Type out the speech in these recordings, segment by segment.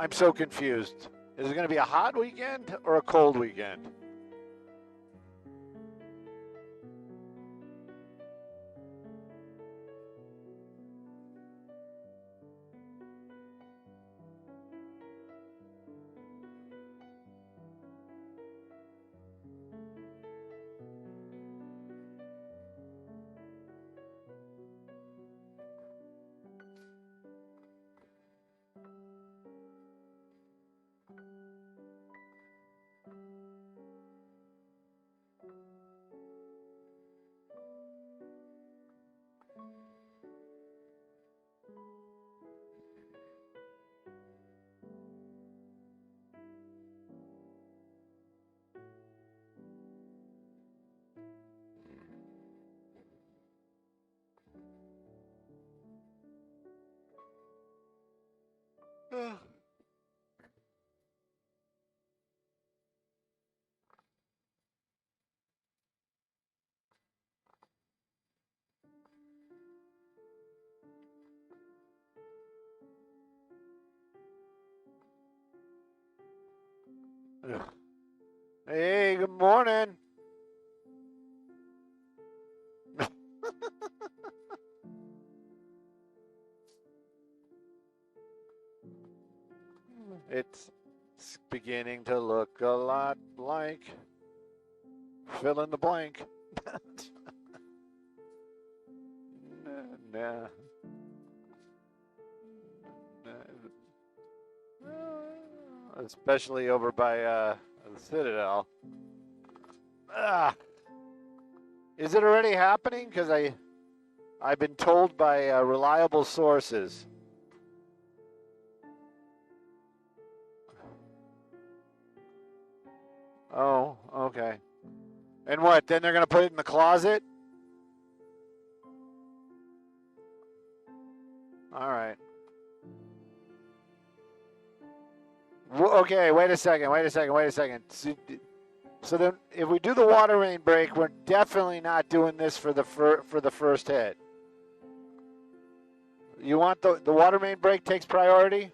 I'm so confused. Is it going to be a hot weekend or a cold weekend? Hey, good morning. It's beginning to look a lot like fill in the blank. Nah. Especially over by the Citadel. Is it already happening? Because I've been told by reliable sources. Oh, okay. And what? Then they're going to put it in the closet? All right. Okay, wait a second. So then, if we do the water main break, we're definitely not doing this for the first hit. You want the water main break takes priority?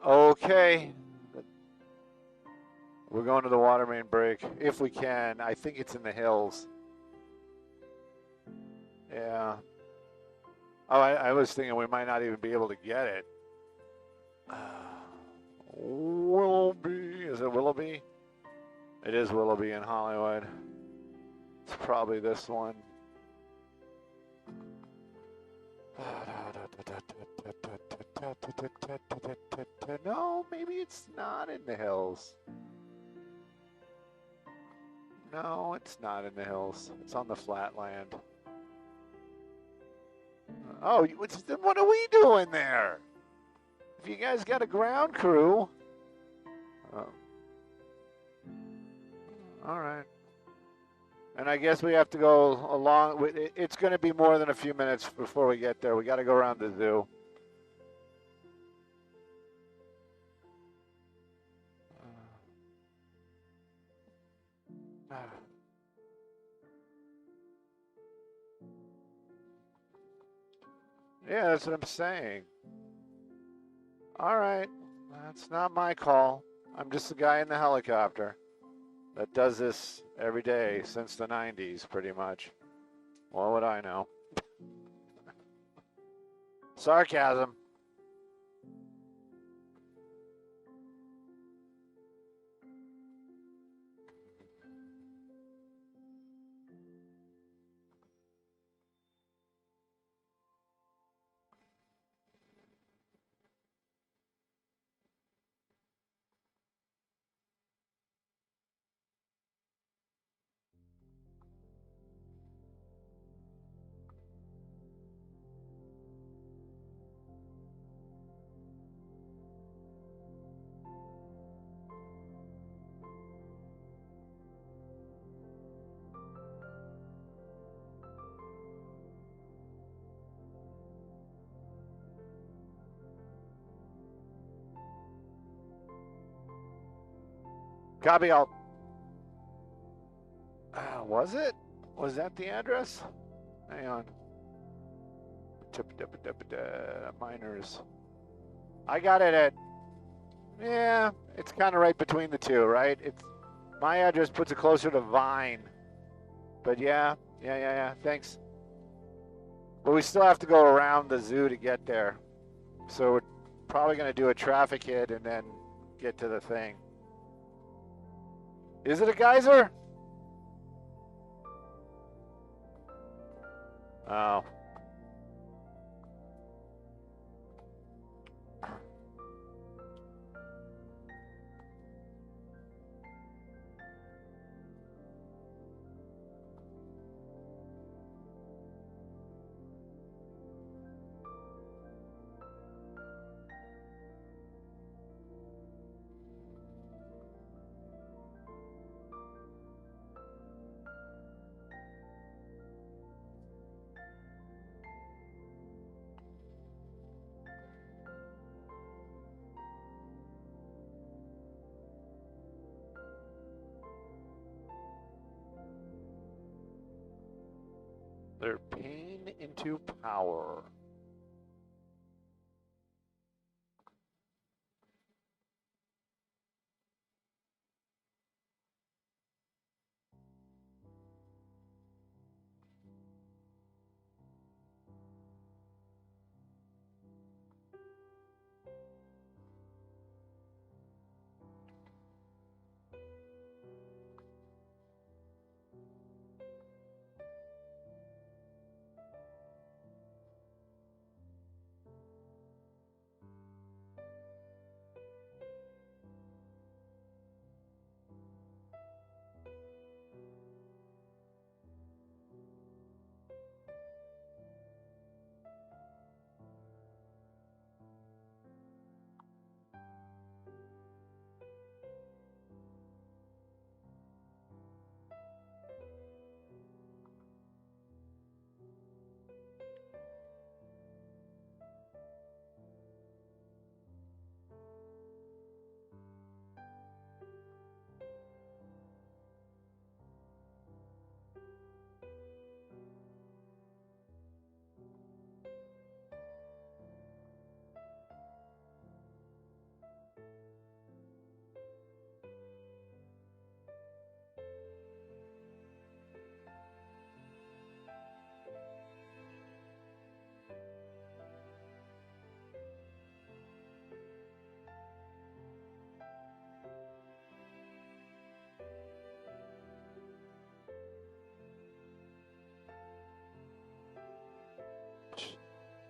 Okay. We're going to the water main break, if we can. I think it's in the hills. Yeah. Oh, I was thinking we might not even be able to get it. Willoughby. Is it Willoughby? It is Willoughby in Hollywood. It's probably this one. No, maybe it's not in the hills. No, it's not in the hills. It's on the flatland. Oh, then what are we doing there? If you guys got a ground crew. Oh. All right. And I guess we have to go along. It's going to be more than a few minutes before we get there. We got to go around the zoo. Yeah, that's what I'm saying. All right. That's not my call. I'm just the guy in the helicopter that does this every day since the 90s, pretty much. What would I know? Sarcasm. Copy all. Was it? Was that the address? Hang on. Miners. I got it at. Yeah, it's kind of right between the two, right? It's my address puts it closer to Vine. But yeah. Thanks. But we still have to go around the zoo to get there. So we're probably going to do a traffic hit and then get to the thing. Is it a geyser? Oh. Their pain into power.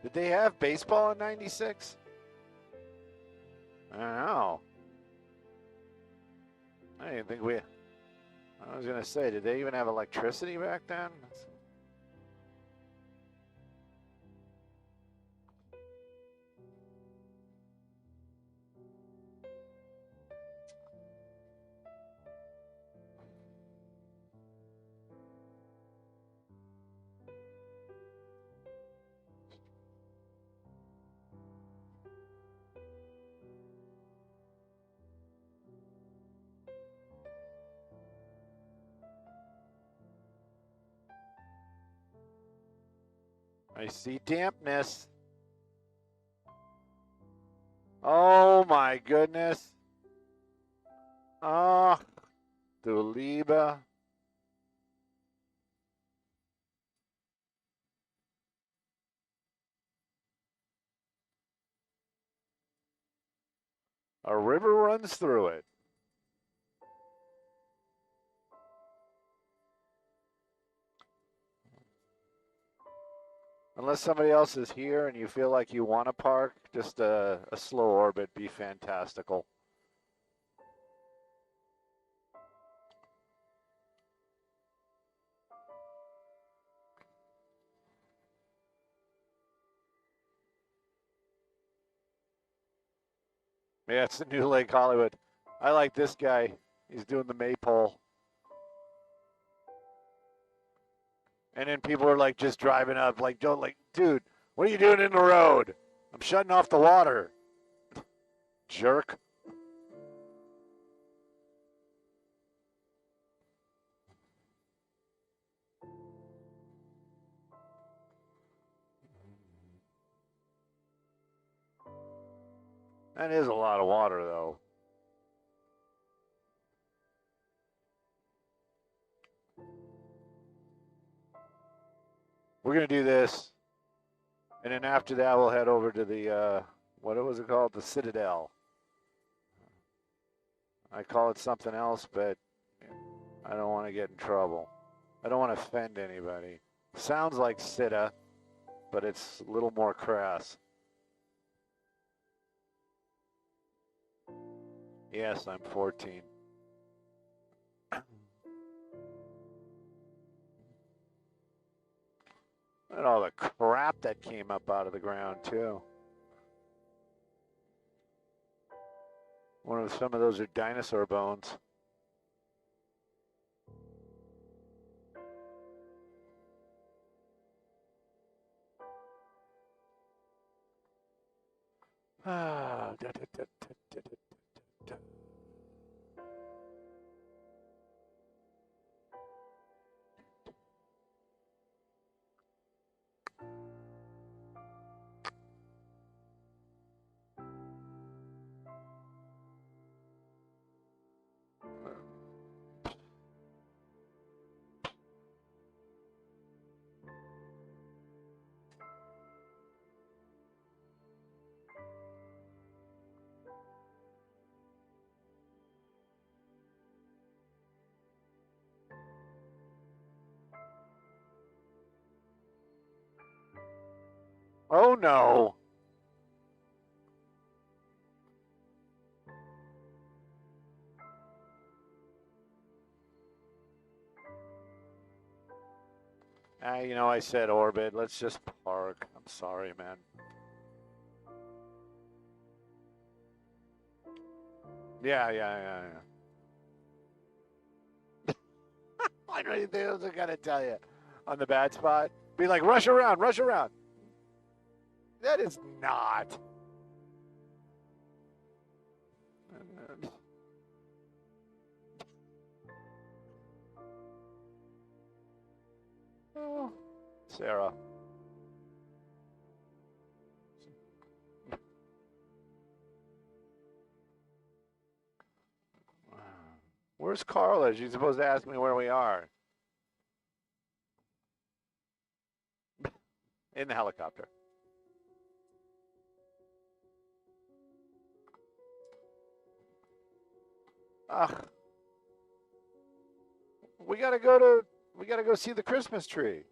Did they have baseball in '96? I don't know. I didn't think we. I was going to say, did they even have electricity back then? I see dampness. Oh my goodness. Oh, Duliba. A river runs through it. Unless somebody else is here and you feel like you want to park, just a slow orbit be fantastical. Yeah, it's the new Lake Hollywood. I like this guy. He's doing the maypole. And then people are like just driving up, like, don't like, dude, what are you doing in the road? I'm shutting off the water. Jerk. That is a lot of water, though. We're going to do this, and then after that, we'll head over to the, what was it called? The Citadel. I call it something else, but I don't want to get in trouble. I don't want to offend anybody. Sounds like Sita, but it's a little more crass. Yes, I'm 14. And all the crap that came up out of the ground, too. Some of those are dinosaur bones. Ah, da, da, da, da, da, da, da. Oh no. You know, I said orbit. Let's just park. I'm sorry, man. Yeah. I don't even think I was going to tell you. On the bad spot. Be like, rush around. That is not. Oh, Sarah. Where's Carla? She's supposed to ask me where we are. In the helicopter. Ugh. We gotta go see the Christmas tree.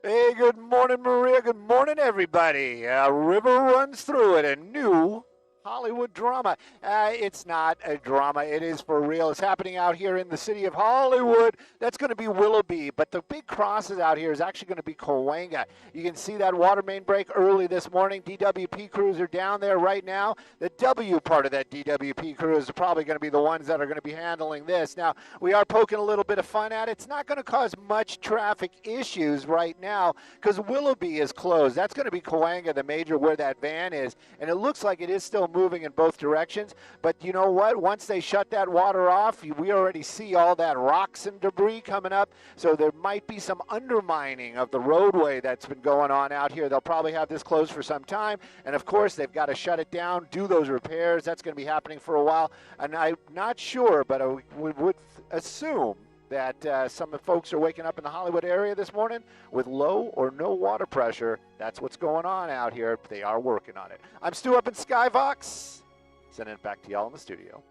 Hey, good morning, Maria. Good morning, everybody. A river runs through it. A new Hollywood drama. It's not a drama. It is for real. It's happening out here in the city of Hollywood. That's going to be Willoughby. But the big crosses out here is actually going to be Cahuenga. You can see that water main break early this morning. DWP crews are down there right now. The W part of that DWP crew is probably going to be the ones that are going to be handling this. Now, we are poking a little bit of fun at it. It's not going to cause much traffic issues right now because Willoughby is closed. That's going to be Cahuenga, the major where that van is. And it looks like it is still moving in both directions. But you know what? Once they shut that water off, we already see all that rocks and debris coming up. So there might be some undermining of the roadway that's been going on out here. They'll probably have this closed for some time. And of course, they've got to shut it down, do those repairs. That's going to be happening for a while. And I'm not sure, but I would assume that some of the folks are waking up in the Hollywood area this morning with low or no water pressure. That's what's going on out here. They are working on it. I'm Stu up in Skyvox. Sending it back to y'all in the studio.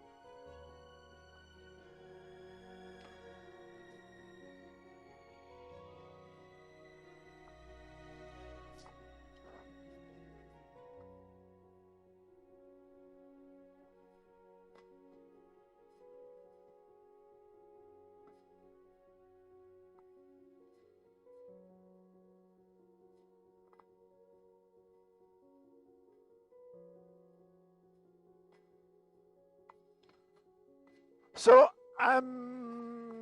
So I'm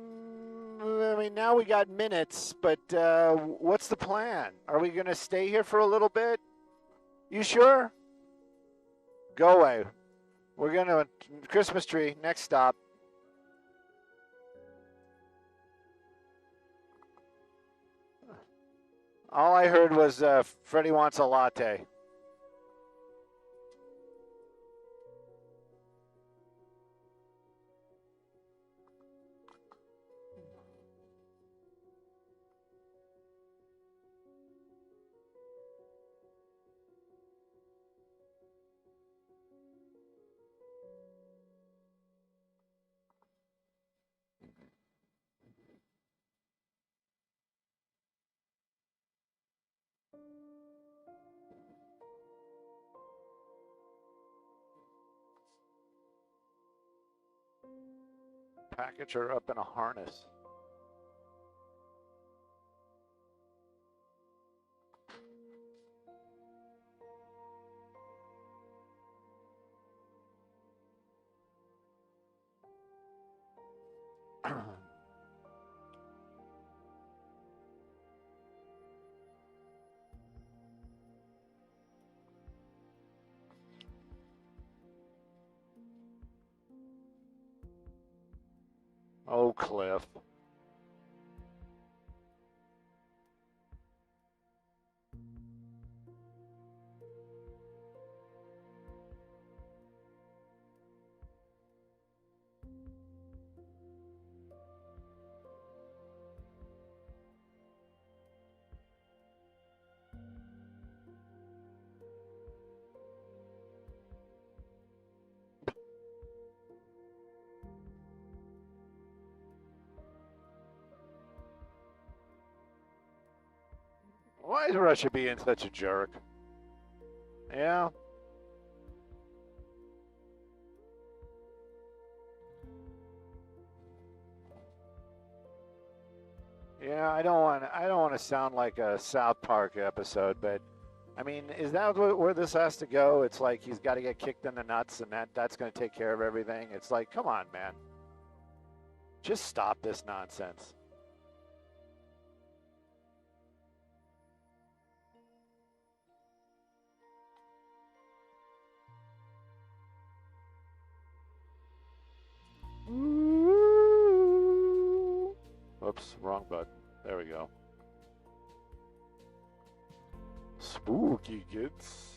I mean, now we got minutes, but what's the plan? Are we going to stay here for a little bit? You sure? Go away. We're going to Christmas tree. Next stop. All I heard was Freddie wants a latte. Package her up in a harness. Oh, Cliff. Why is Russia being such a jerk? Yeah. Yeah, I don't want to sound like a South Park episode, but I mean, is that where this has to go? It's like he's got to get kicked in the nuts, and that's going to take care of everything. It's like, come on, man. Just stop this nonsense. Oops, wrong button. There we go. Spooky kids.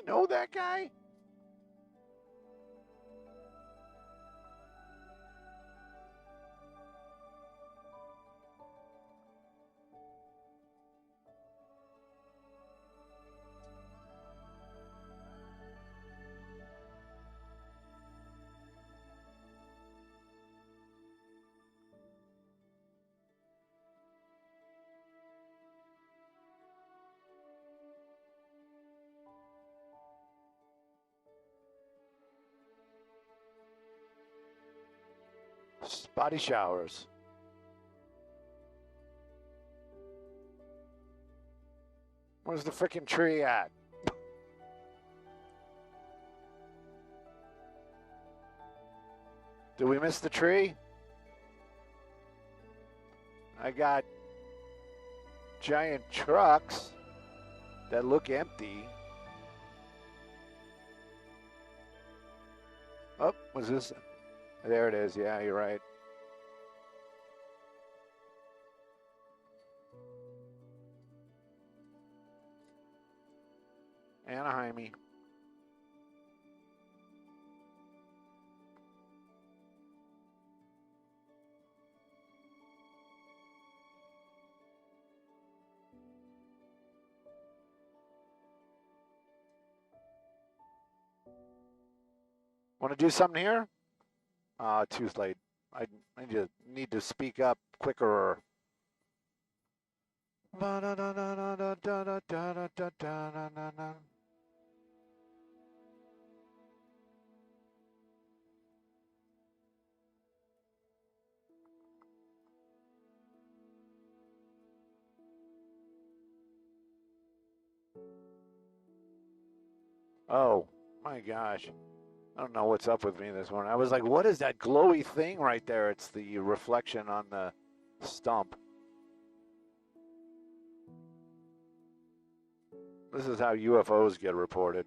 I know that guy? Spotty showers. Where's the frickin' tree at? Did we miss the tree? I got giant trucks that look empty. Oh, was this? There it is. Yeah, you're right. Anaheim-y. Want to do something here? Too late. I need to speak up quicker. Oh my gosh. I don't know what's up with me this morning. I was like, what is that glowy thing right there? It's the reflection on the stump. This is how UFOs get reported.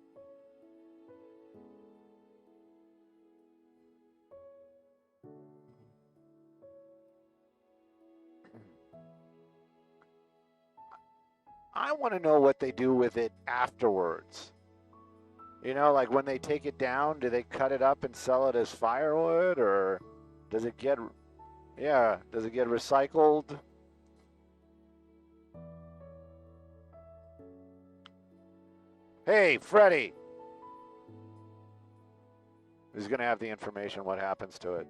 I want to know what they do with it afterwards. You know, like when they take it down, do they cut it up and sell it as firewood, or does it get, does it get recycled? Hey, Freddie. Who's going to have the information what happens to it?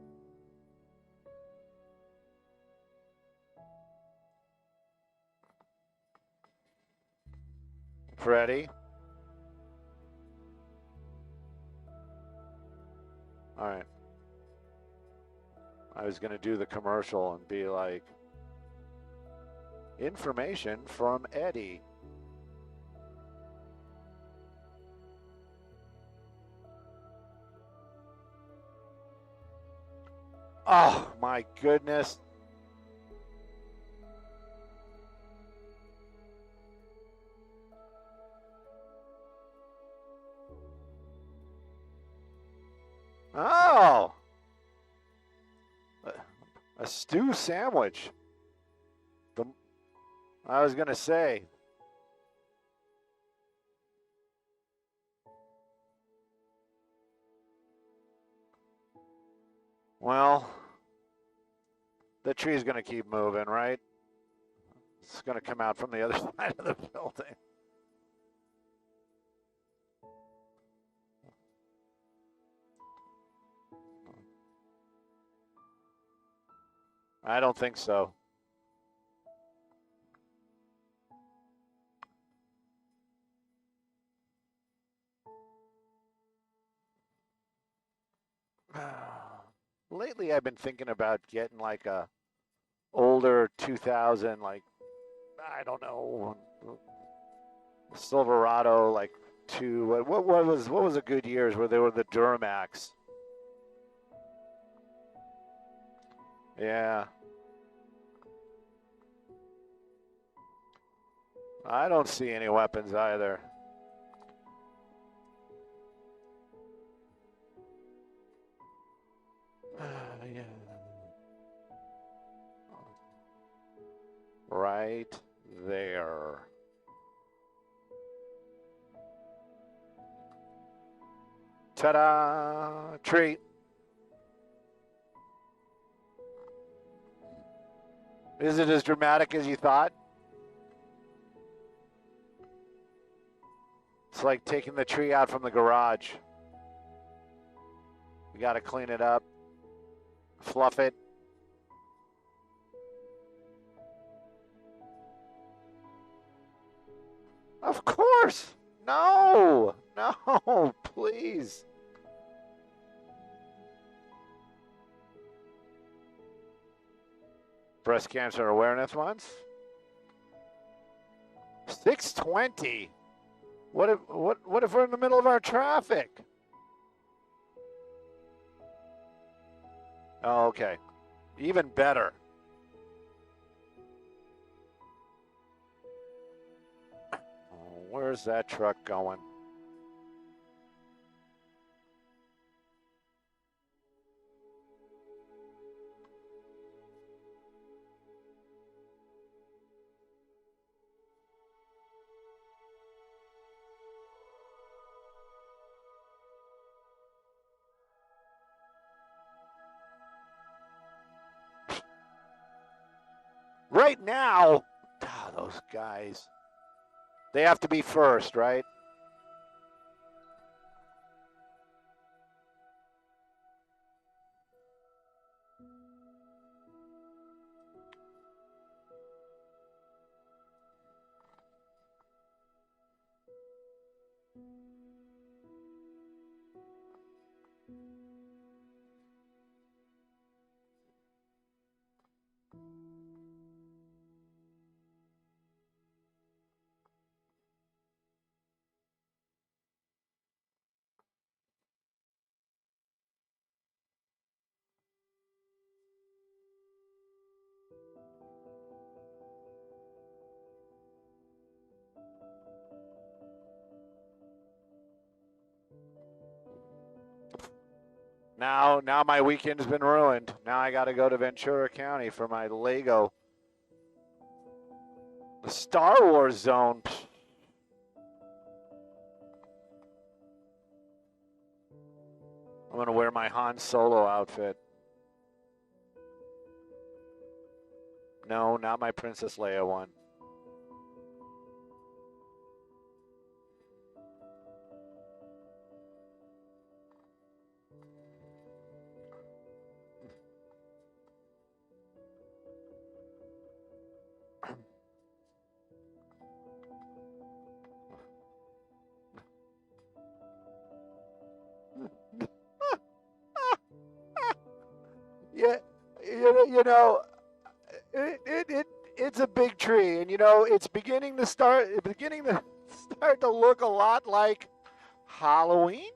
Freddie? All right. I was going to do the commercial and be like, information from Eddie. Oh, my goodness. Oh. A stew sandwich. I was going to say. Well, the tree's going to keep moving, right? It's going to come out from the other side of the building. I don't think so. Lately, I've been thinking about getting like a older 2000, like, I don't know, Silverado, like what was a good years where they were the Duramax? Yeah. I don't see any weapons either. Yeah. Right there. Ta-da! Tree. Is it as dramatic as you thought? It's like taking the tree out from the garage. We got to clean it up, fluff it. Of course. No, no, please. Breast Cancer Awareness Month. 6:20. What if we're in the middle of our traffic? Oh, okay. Even better. Where's that truck going? Right now, those guys, they have to be first, right? Now my weekend's been ruined. Now I got to go to Ventura County for my Lego. The Star Wars zone. I'm going to wear my Han Solo outfit. No, not my Princess Leia one. Yeah, you know, it's a big tree, and it's beginning to start to look a lot like Halloween.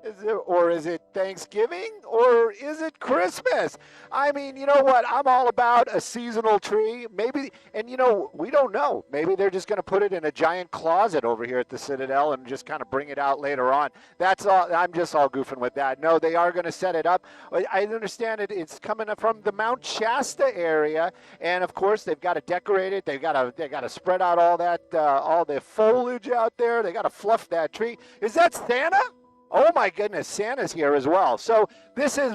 Is it Thanksgiving, or is it Christmas? I mean, you know what? I'm all about a seasonal tree. Maybe, and we don't know. Maybe they're just going to put it in a giant closet over here at the Citadel and just kind of bring it out later on. That's all. I'm just all goofing with that. No, they are going to set it up. I understand it's coming from the Mount Shasta area, and of course they've got to decorate it. They've got to spread out all the foliage out there. They got to fluff that tree. Is that Santa? Oh my goodness, Santa's here as well. So this is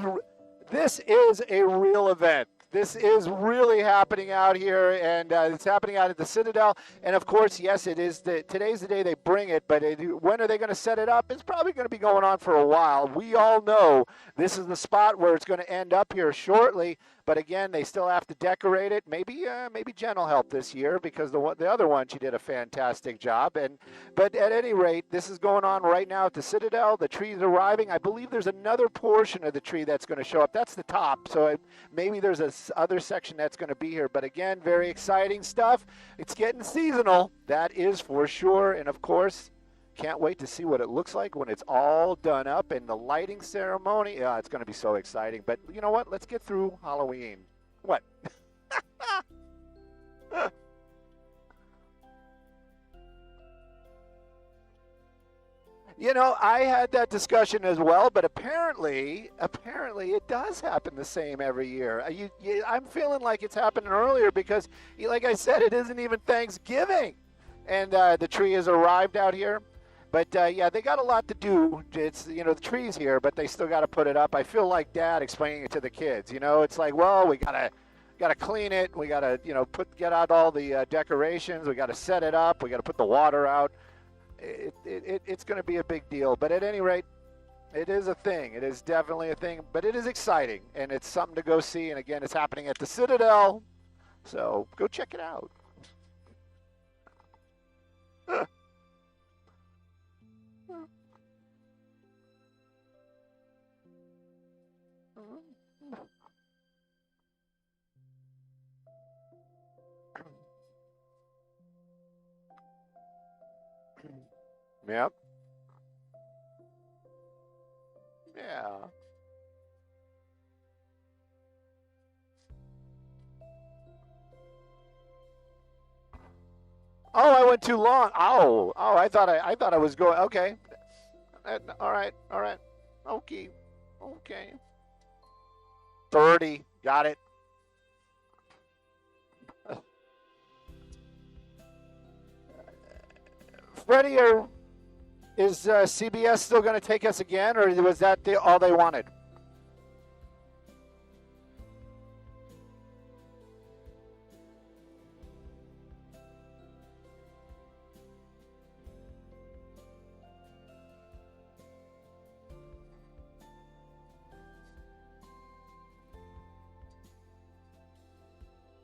a real event. This is really happening out here, and it's happening out at the Citadel. And of course, yes, it is. Today's the day they bring it, but when are they going to set it up? It's probably going to be going on for a while. We all know this is the spot where it's going to end up here shortly. But again, they still have to decorate it. Maybe Jen will help this year, because the other one, she did a fantastic job. But at any rate, this is going on right now at the Citadel. The tree's arriving. I believe there's another portion of the tree that's going to show up. That's the top. So maybe there's a other section that's going to be here. But again, very exciting stuff. It's getting seasonal. That is for sure. And of course, can't wait to see what it looks like when it's all done up, and the lighting ceremony. Yeah, it's going to be so exciting. But you know what? Let's get through Halloween. What? I had that discussion as well, but apparently it does happen the same every year. I'm feeling like it's happening earlier because, like I said, it isn't even Thanksgiving, and the tree has arrived out here. But yeah, they got a lot to do. It's the trees here, but they still got to put it up. I feel like Dad explaining it to the kids. It's like, well, we gotta clean it. We gotta get out all the decorations. We gotta set it up. We gotta put the water out. It's going to be a big deal. But at any rate, it is a thing. It is definitely a thing. But it is exciting, and it's something to go see. And again, it's happening at the Citadel, so go check it out. Yep. Yeah. Oh, I went too long. Oh, I thought I was going. Okay. All right. All right. Okay. Okay. 30. Got it. Freddie, is CBS still going to take us again, or was that all they wanted?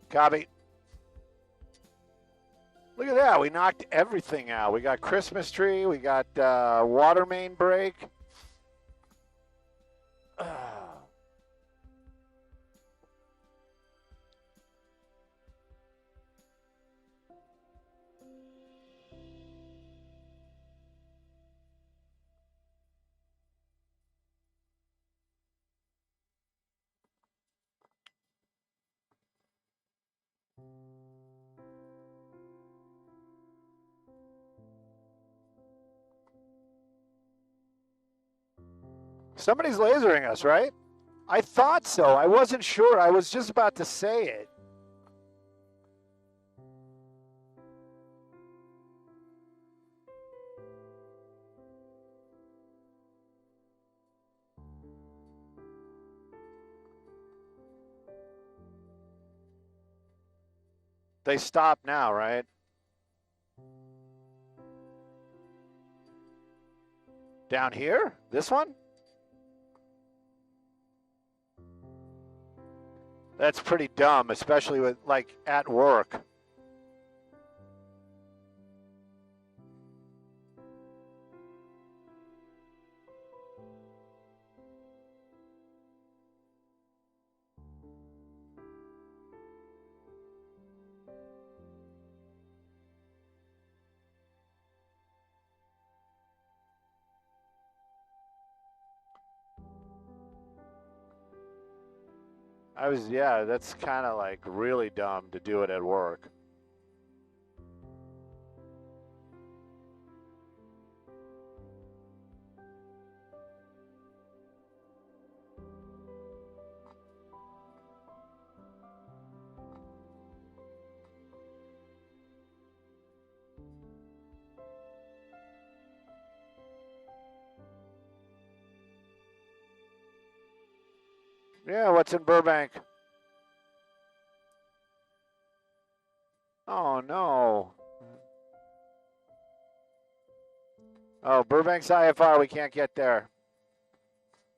Copy. Look at that. We knocked everything out. We got Christmas tree. We got water main break. Somebody's lasering us, right? I thought so. I wasn't sure. I was just about to say it. They stop now, right? Down here? This one? That's pretty dumb, especially with like at work. Yeah, that's kind of like really dumb to do it at work. Yeah, what's in Burbank? Oh, no. Oh, Burbank's IFR, we can't get there.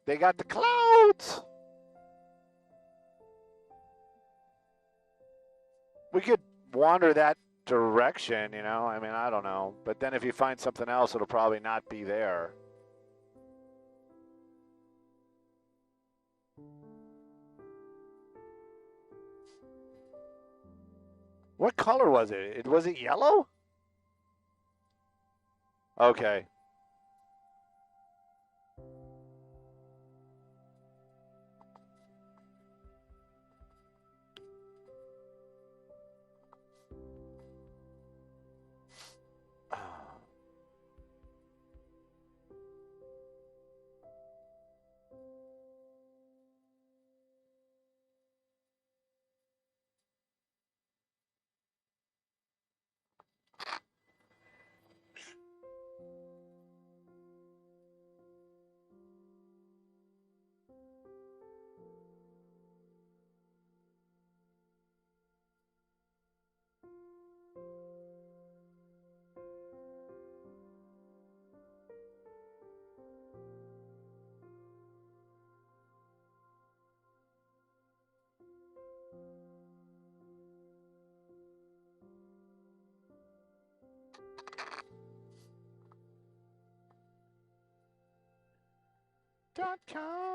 They got the clouds. We could wander that direction, I mean, I don't know. But then if you find something else, it'll probably not be there. What color was it? Was it yellow? Okay. .com.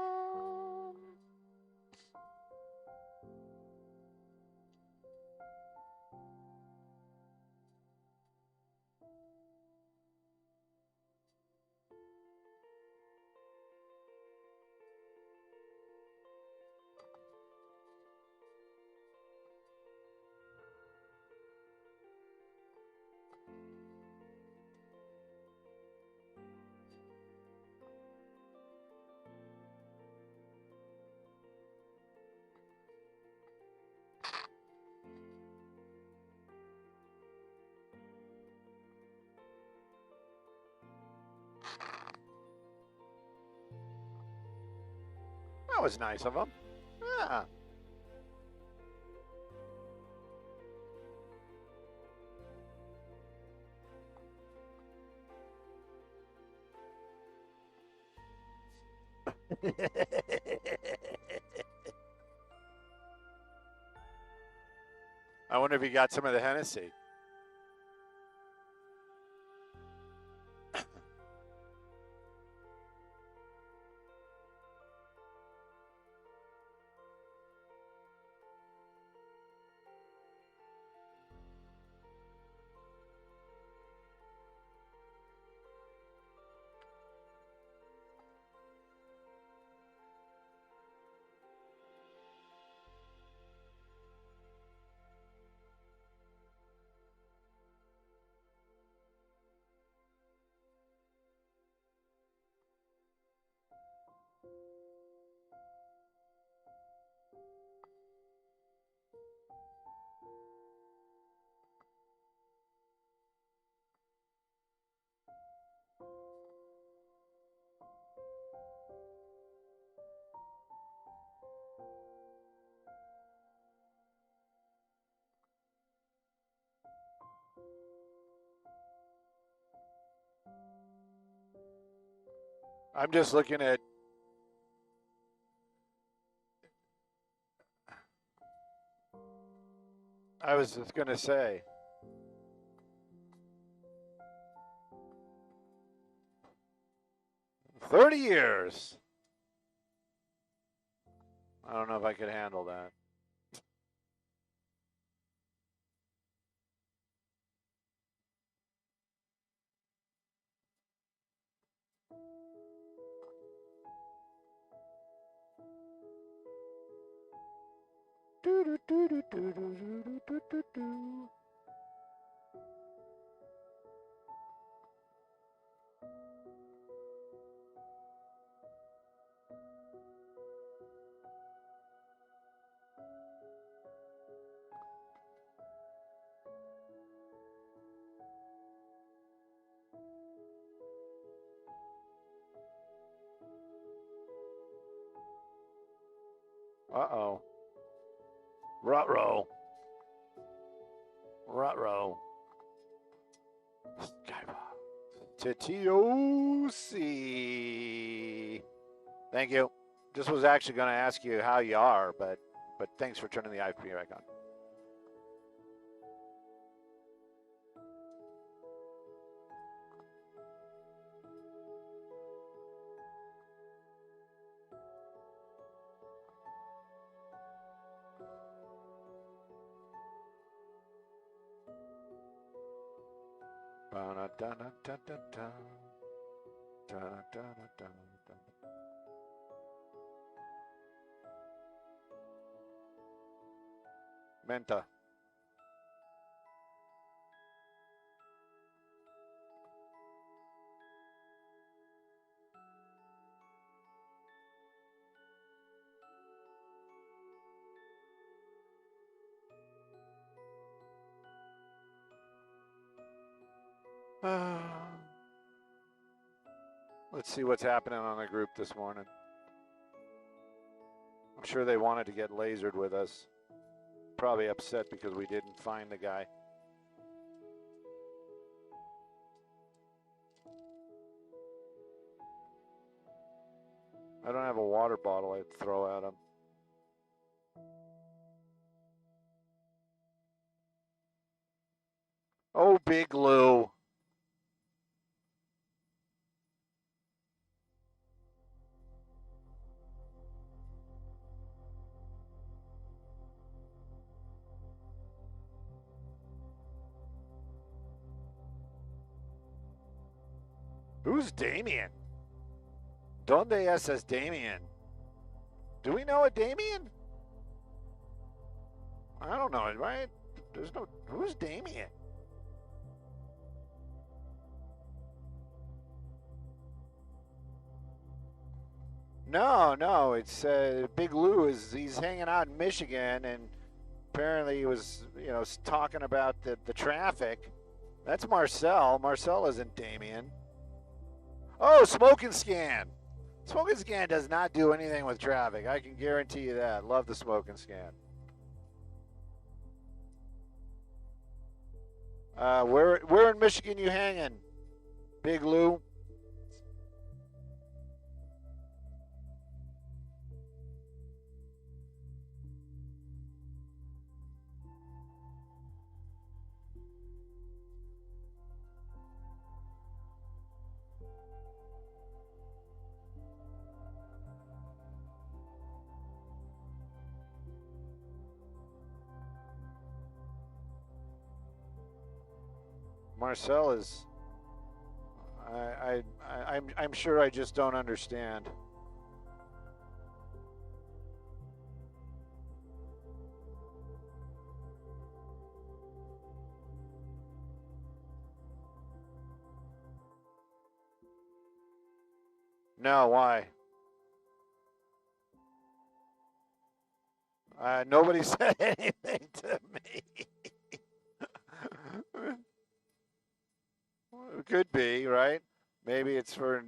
That was nice of him. Yeah. I wonder if he got some of the Hennessy. I'm just looking at. I was just going to say. "30 years. I don't know if I could handle that. Uh-oh. Ruh-roh. Ruh-roh. Titiosi. Thank you. Just was actually going to ask you how you are, but thanks for turning the IP back on. Menta. Let's see what's happening on the group this morning. I'm sure they wanted to get lasered with us. Probably upset because we didn't find the guy. I don't have a water bottle I'd throw at him. Oh, Big Lou. Who's Damien? Donde es Damien? Do we know a Damien? I don't know it, right? There's no. Who's Damien? No, it's Big Lou he's hanging out in Michigan, and apparently he was talking about the traffic. That's Marcel. Marcel isn't Damien. Oh, Smoke and Scan. Smoke and Scan does not do anything with traffic. I can guarantee you that. Love the Smoke and Scan. Where in Michigan you hanging, Big Lou? Marcel is. I'm sure I just don't understand. No, why? Nobody said anything to me. It could be, right? Maybe it's for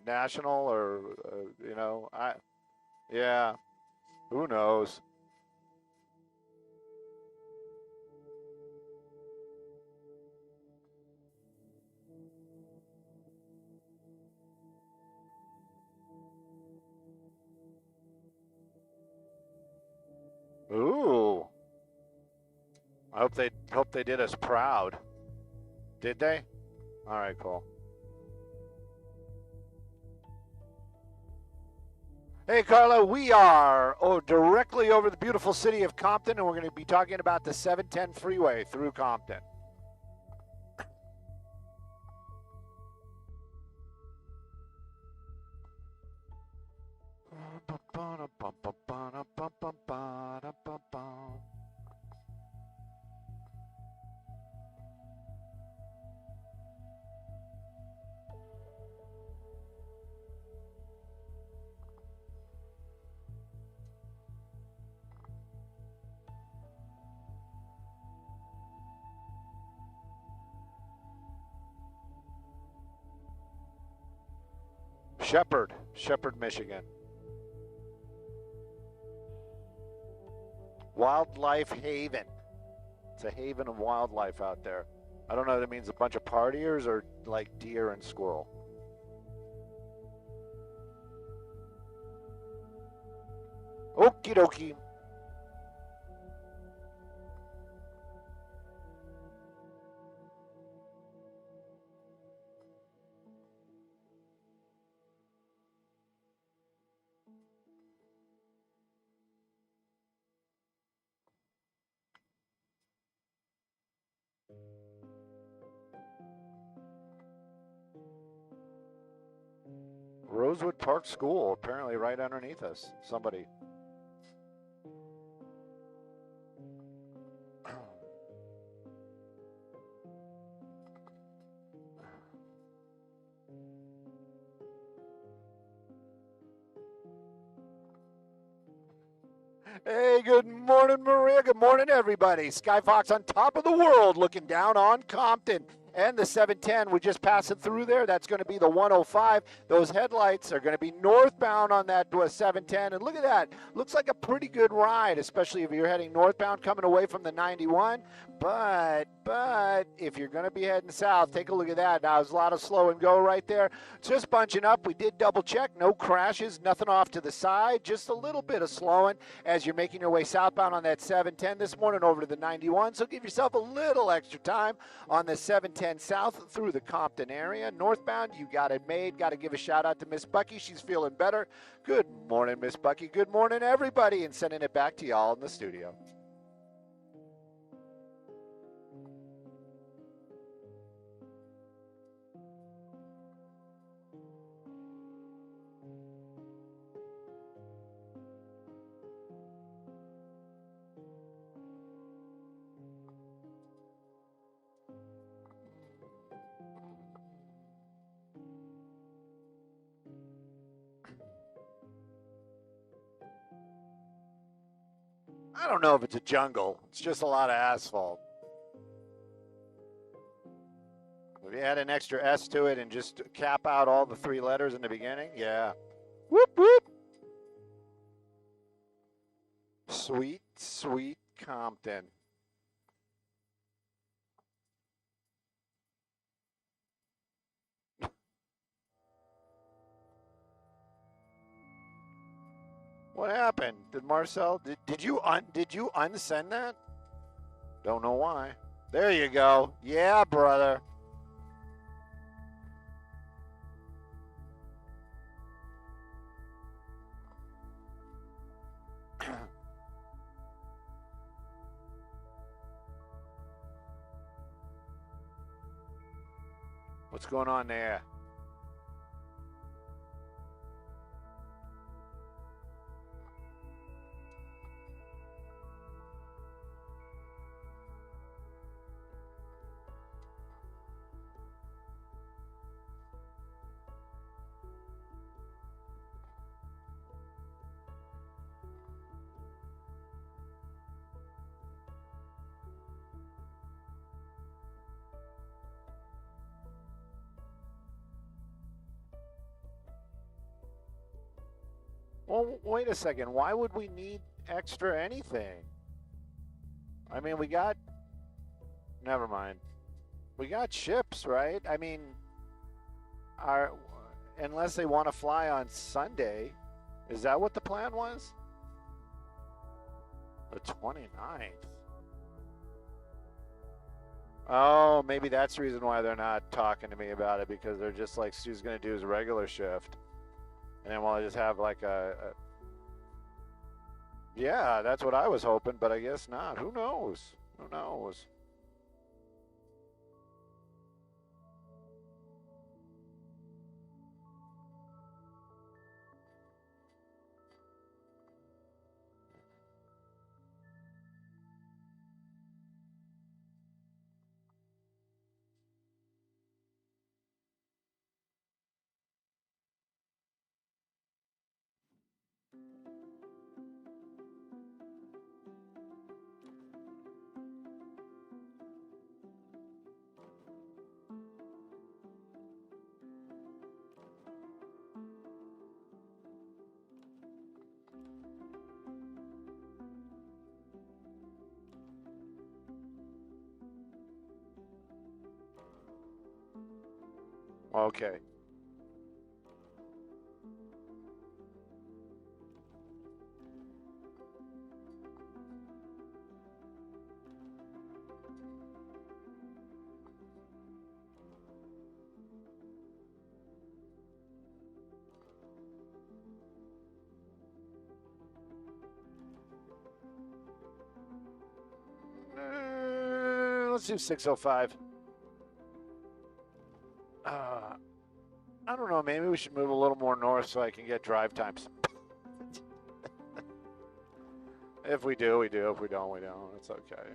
national or yeah. Who knows? Ooh. I hope they did us proud. Did they? All right, cool. Hey, Carla, we are directly over the beautiful city of Compton, and we're going to be talking about the 710 freeway through Compton. Shepherd, Michigan. Wildlife haven. It's a haven of wildlife out there. I don't know if that means a bunch of partiers or like deer and squirrel. Okie dokie. Rosewood Park School, apparently right underneath us. Somebody. Hey, good morning, Maria. Good morning, everybody. Skyfox on top of the world looking down on Compton. And the 710, we just passed it through there. That's going to be the 105. Those headlights are going to be northbound on that 710. And look at that. Looks like a pretty good ride, especially if you're heading northbound coming away from the 91. But if you're going to be heading south, take a look at that. Now, there's a lot of slow and go right there. Just bunching up. We did double check. No crashes, nothing off to the side. Just a little bit of slowing as you're making your way southbound on that 710 this morning over to the 91. So give yourself a little extra time on the 710 south through the Compton area. Northbound, you got it made. Got to give a shout out to Miss Bucky. She's feeling better. Good morning, Miss Bucky. Good morning, everybody. And sending it back to y'all in the studio. I don't know if it's a jungle. It's just a lot of asphalt. If you add an extra S to it and just cap out all the 3 letters in the beginning, yeah. Whoop, whoop. Sweet, sweet Compton. What happened? Did Marcel, did you unsend that? Don't know why. There you go. Yeah, brother. What's going on there? Well, wait a second. Why would we need extra anything? I mean, we got... Never mind. We got ships, right? I mean, unless they want to fly on Sunday. Is that what the plan was? The 29th. Oh, maybe that's the reason why they're not talking to me about it, because they're just like, Stu's going to do his regular shift. And then we'll just have like yeah, that's what I was hoping, but I guess not. Who knows? Who knows? Okay. Let's do 605. I don't know, maybe we should move a little more north so I can get drive times. If we do, we do. If we don't, we don't. It's okay.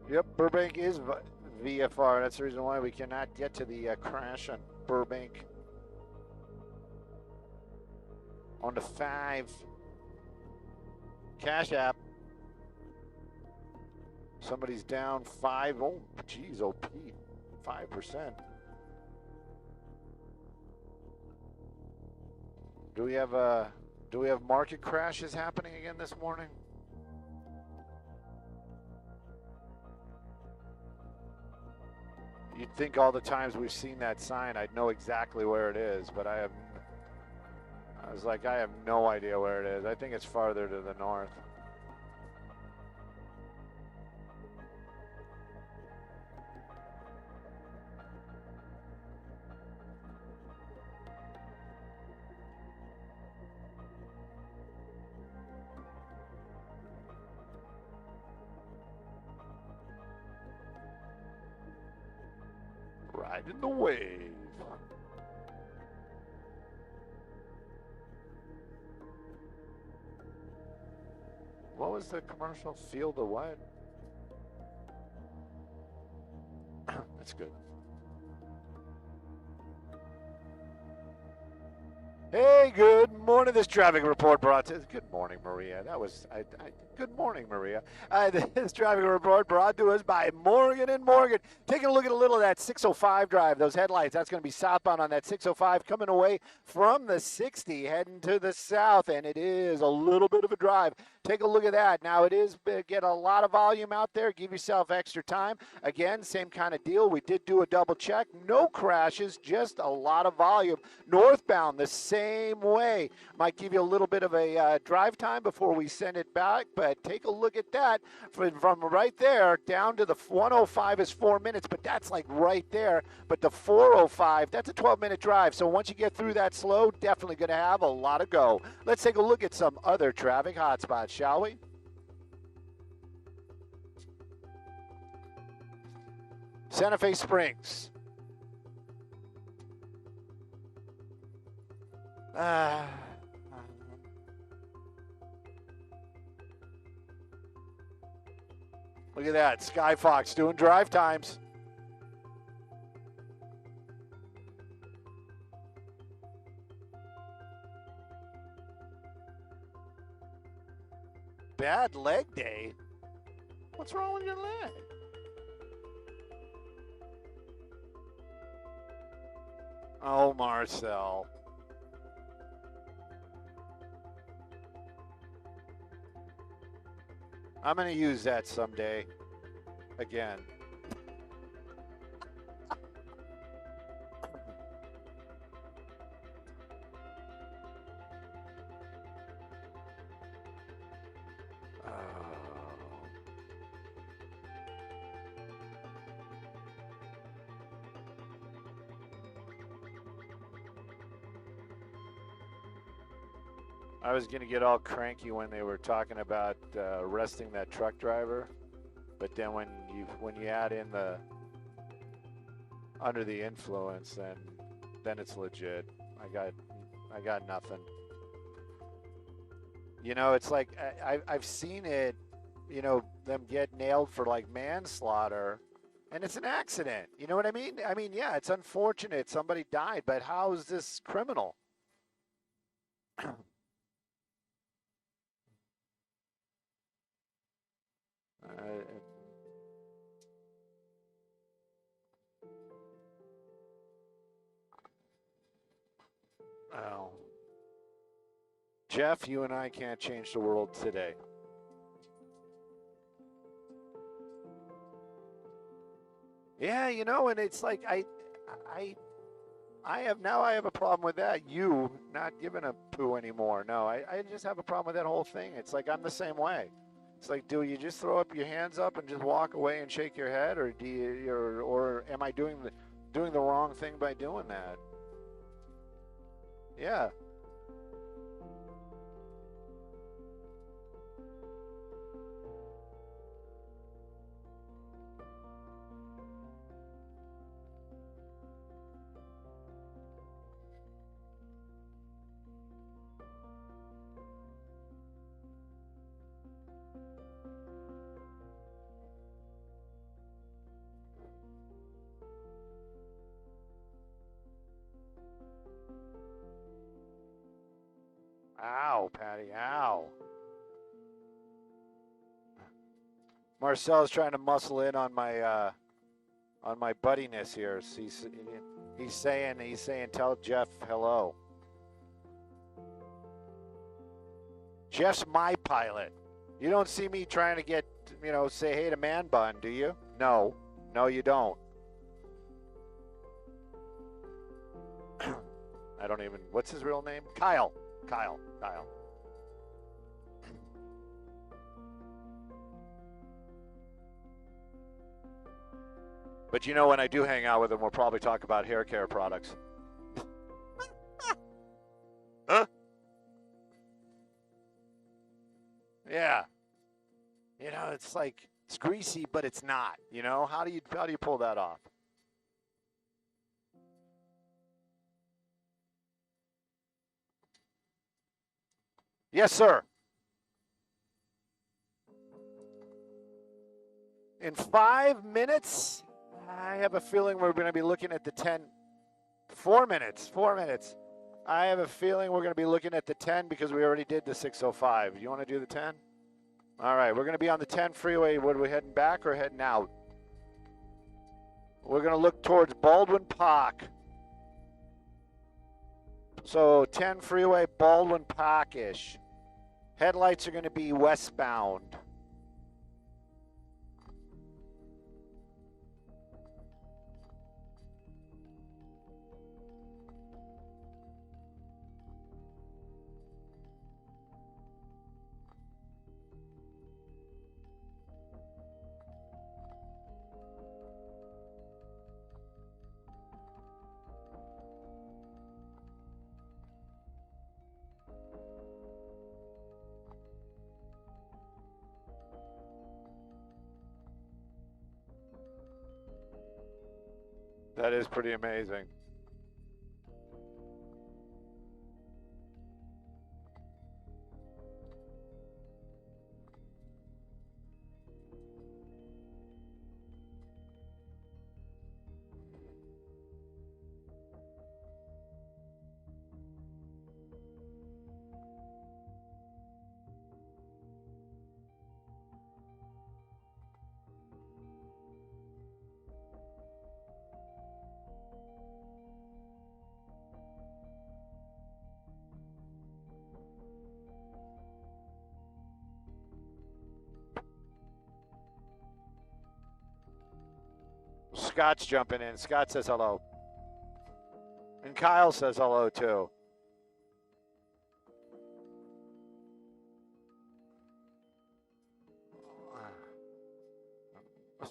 Yep, Burbank is VFR. That's the reason why we cannot get to the crash on Burbank. On the 5. Cash App. Somebody's down 5. Oh, geez, OP. 5%. Do we have market crashes happening again this morning? You'd think all the times we've seen that sign, I'd know exactly where it is, but I was like, I have no idea where it is. I think it's farther to the north. Riding the wave. What was the commercial? Field of what? That's good. Hey, good morning. This traffic report brought to... Good morning, Maria. That was... good morning, Maria. This traffic report brought to us by Morgan & Morgan. Taking a look at a little of that 605 drive, those headlights. That's going to be southbound on that 605, coming away from the 60, heading to the south, and it is a little bit of a drive. Take a look at that. Now, it is get a lot of volume out there. Give yourself extra time. Again, same kind of deal. We did do a double check. No crashes, just a lot of volume. Northbound, the same way. Might give you a little bit of a drive time before we send it back, but take a look at that. From right there down to the 105 is 4 minutes, but that's like right there. But the 405, that's a 12-minute drive. So once you get through that slow, definitely going to have a lot of go. Let's take a look at some other traffic hotspots, shall we? Santa Fe Springs. Look at that. Sky Fox doing drive times. Bad leg day? What's wrong with your leg? Oh, Marcel. I'm going to use that someday again. I was going to get all cranky when they were talking about arresting that truck driver, but then when you add in the under the influence, then it's legit. I got nothing. You know, it's like I've seen it. You know, them get nailed for like manslaughter, and it's an accident. You know what I mean? I mean, yeah, it's unfortunate somebody died, but how is this criminal? Oh. Jeff, you and I can't change the world today. Yeah, you know, and it's like I have a problem with that. You not giving a poo anymore. No, I just have a problem with that whole thing. It's like I'm the same way. It's like, do you just throw up your hands up and just walk away and shake your head, or do you, or am I doing the wrong thing by doing that? Yeah. Ow, Patty, ow. Marcel's trying to muscle in on my buddiness here. He's saying tell Jeff hello. Jeff's my pilot. You don't see me trying to get, say hey to Man Bun, do you? No. No, you don't. I don't even, what's his real name? Kyle. Kyle. But when I do hang out with him, we'll probably talk about hair care products. Huh? Yeah. It's like, it's greasy, but it's not. How do you pull that off? Yes, sir. In 5 minutes, I have a feeling we're going to be looking at the 10. 4 minutes. 4 minutes. I have a feeling we're going to be looking at the 10 because we already did the 605. You want to do the 10? All right, we're going to be on the 10 freeway. What are we heading back or heading out? We're going to look towards Baldwin Park. So 10 freeway, Baldwin Park-ish. Headlights are going to be westbound. That is pretty amazing. Scott's jumping in. Scott says hello. And Kyle says hello, too.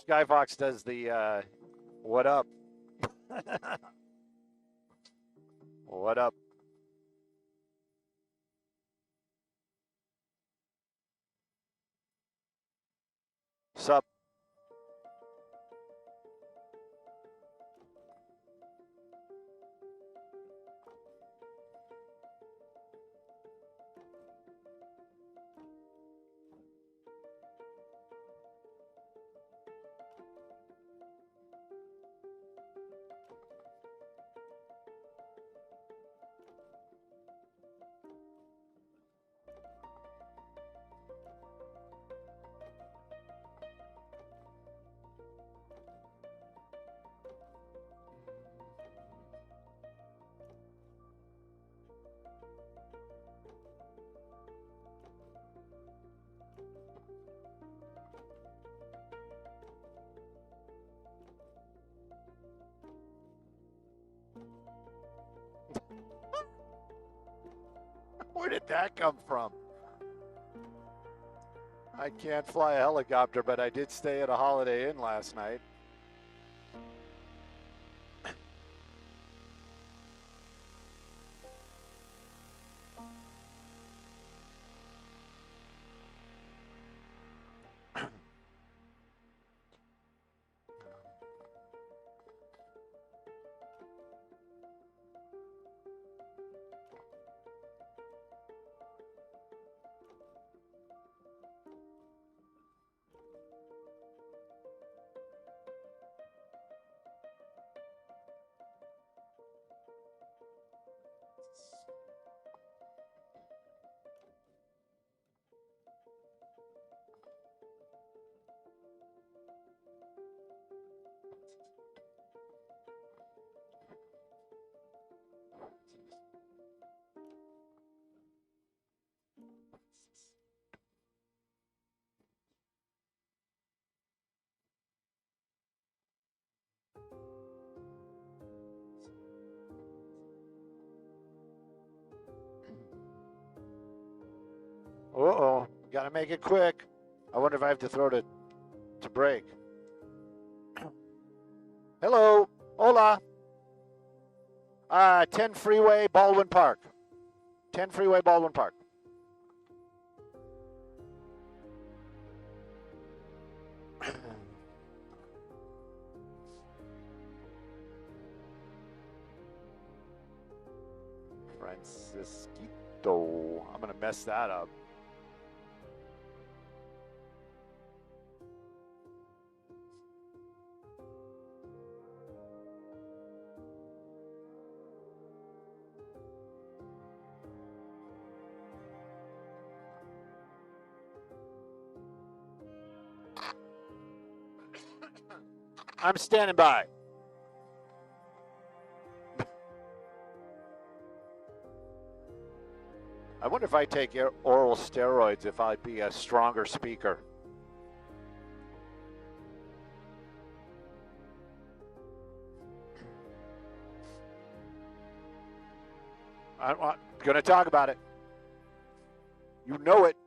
Skyfox does the, what up? What up? Sup? Where did that come from? I can't fly a helicopter, but I did stay at a Holiday Inn last night. Gotta make it quick. I wonder if I have to throw to break. Hello. Hola. 10 Freeway, Baldwin Park. 10 Freeway, Baldwin Park. Francisquito. I'm going to mess that up. I'm standing by. I wonder if I take oral steroids if I'd be a stronger speaker. I'm going to talk about it. You know it.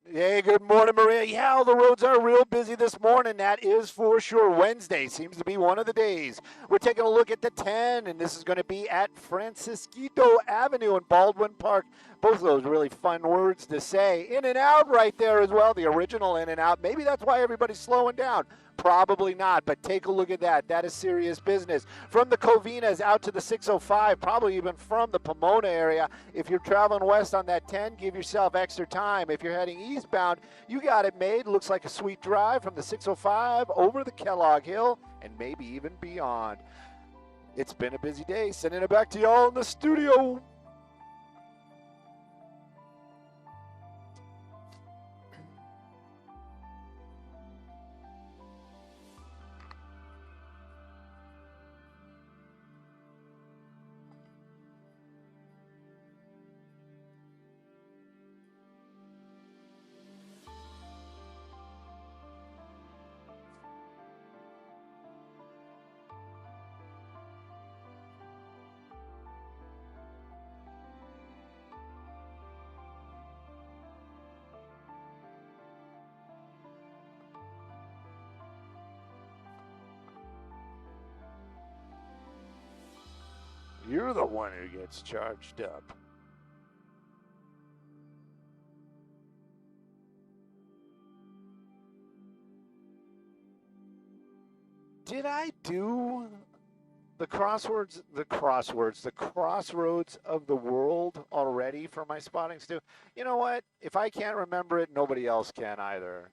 Hey, good morning, Maria. Yeah, the roads are real busy this morning. That is for sure. Wednesday seems to be one of the days. We're taking a look at the 10, and this is going to be at Francisquito Avenue in Baldwin Park. Both of those really fun words to say. In and out right there as well, the original in and out. Maybe that's why everybody's slowing down. Probably not, but take a look at that. That is serious business. From the Covinas out to the 605, probably even from the Pomona area. If you're traveling west on that 10, give yourself extra time. If you're heading eastbound, you got it made. Looks like a sweet drive from the 605 over the Kellogg Hill and maybe even beyond. It's been a busy day. Sending it back to y'all in the studio. You're the one who gets charged up. Did I do the Crossroads of the world already for my spotting stew? You know what? If I can't remember it, nobody else can either.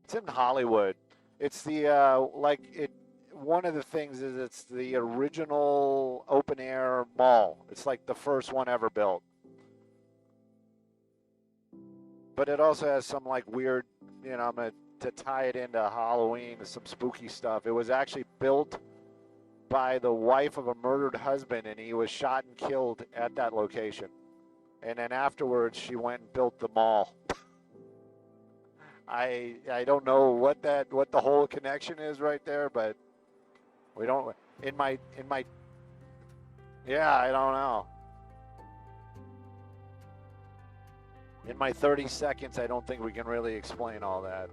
It's in Hollywood. It's the, one of the things is it's the original open air mall. It's like the first one ever built. But it also has some like weird, I'm going to tie it into Halloween, some spooky stuff. It was actually built by the wife of a murdered husband, and he was shot and killed at that location. And then afterwards, she went and built the mall. I don't know what the whole connection is right there, but we don't yeah, I don't know. In my 30 seconds, I don't think we can really explain all that.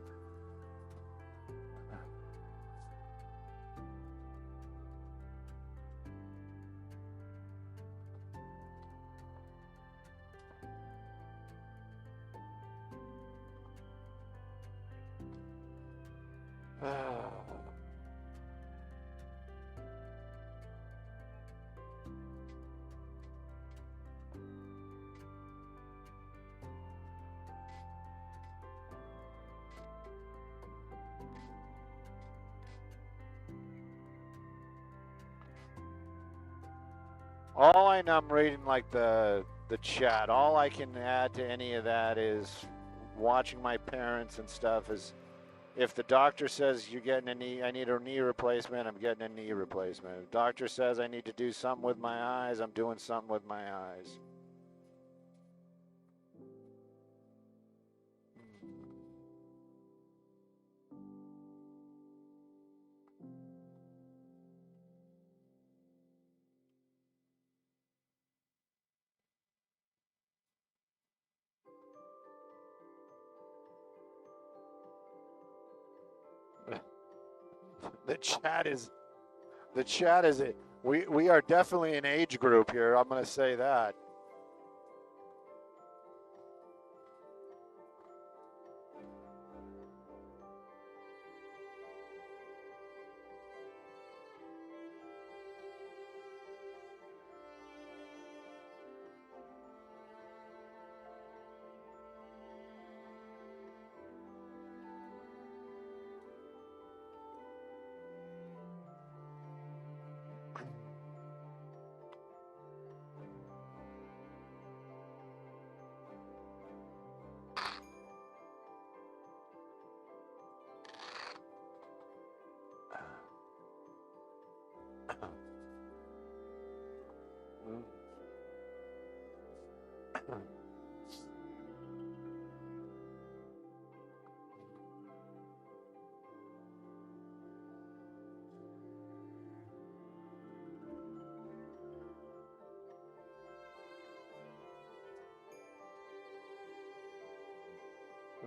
All I know, I'm reading like the chat. All I can add to any of that is watching my parents and stuff is If the doctor says you're getting a knee, I need a knee replacement, I'm getting a knee replacement. If the doctor says I need to do something with my eyes, I'm doing something with my eyes. The chat is it. We are definitely an age group here. I'm going to say that.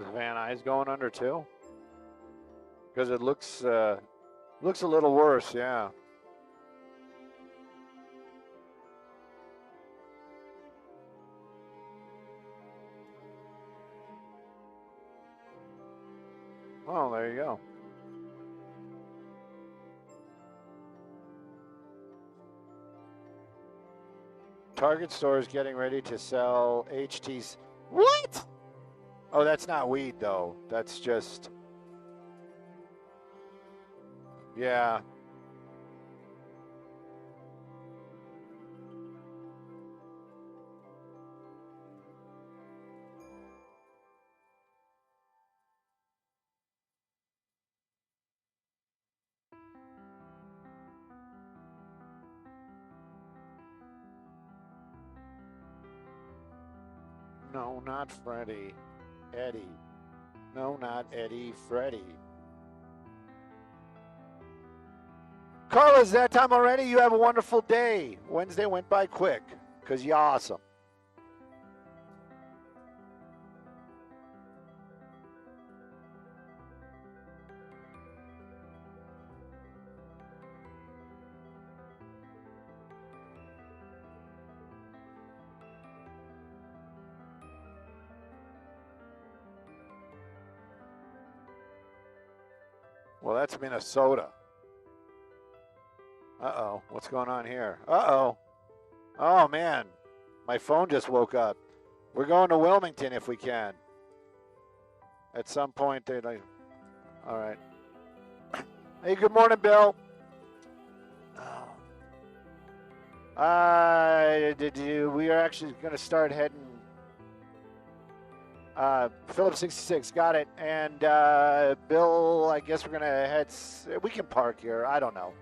Is Van Nuys going under too? Because it looks a little worse, yeah. Oh, there you go. Target store is getting ready to sell HTs. What? Oh, that's not weed, though. That's just... Yeah. No, not Freddie. Eddie. No, not Eddie. Freddie. Carla, is that time already? You have a wonderful day. Wednesday went by quick because you're awesome. Well, that's Minnesota. Uh-oh, what's going on here? Uh-oh. Oh, man, my phone just woke up. We're going to Wilmington if we can. At some point, they're like, all right. Hey, good morning, Bill. We are actually going to start heading. Philip 66, got it. And Bill, I guess we're going to head. We can park here. I don't know.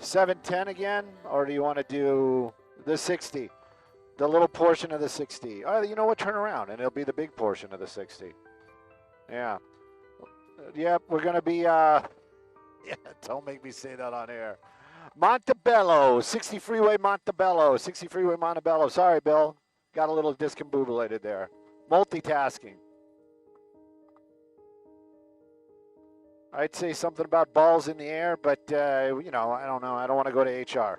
710 again, or do you want to do the 60? The little portion of the 60. Oh, you know what? Turn around, and it'll be the big portion of the 60. Yeah. Yep, we're going to be, yeah, don't make me say that on air. Montebello, 60 Freeway Montebello, 60 Freeway Montebello. Sorry, Bill. Got a little discombobulated there. Multitasking. I'd say something about balls in the air, but, you know, I don't know. I don't want to go to HR.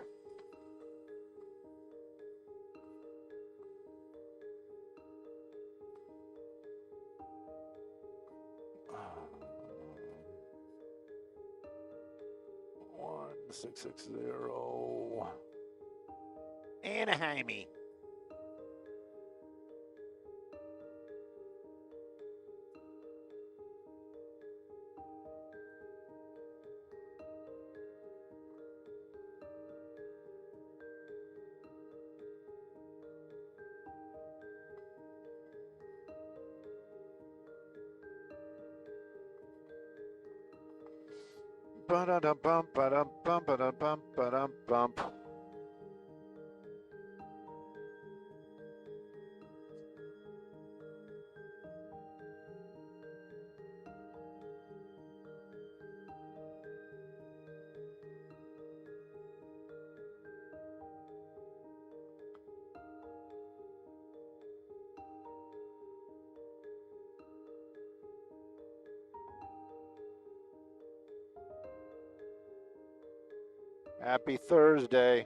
One 660 Anaheimy. Ba-da-dum-bum, ba-dum-bum, ba-dum-bum, ba-dum-bum. Happy Thursday.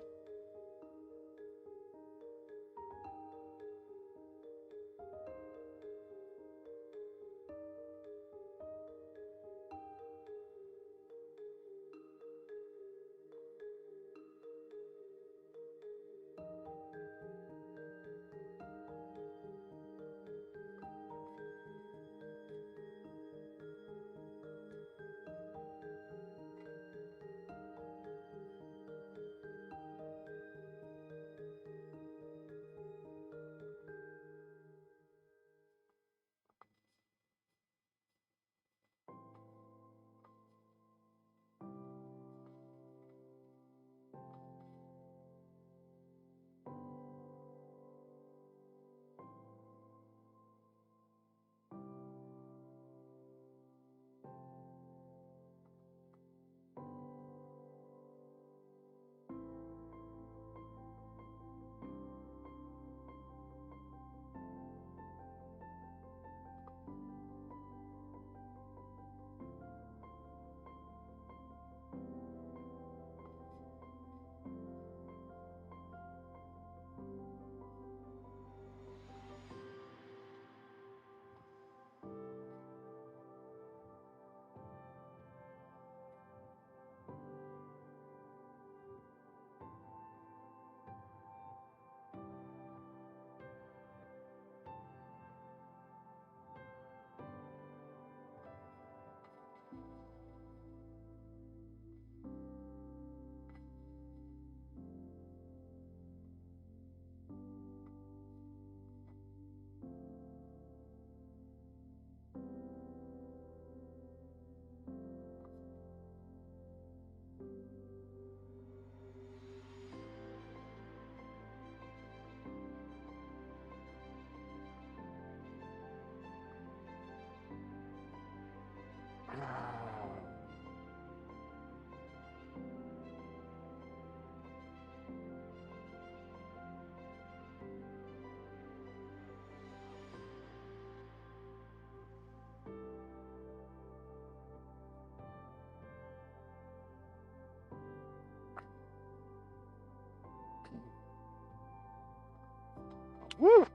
Woo!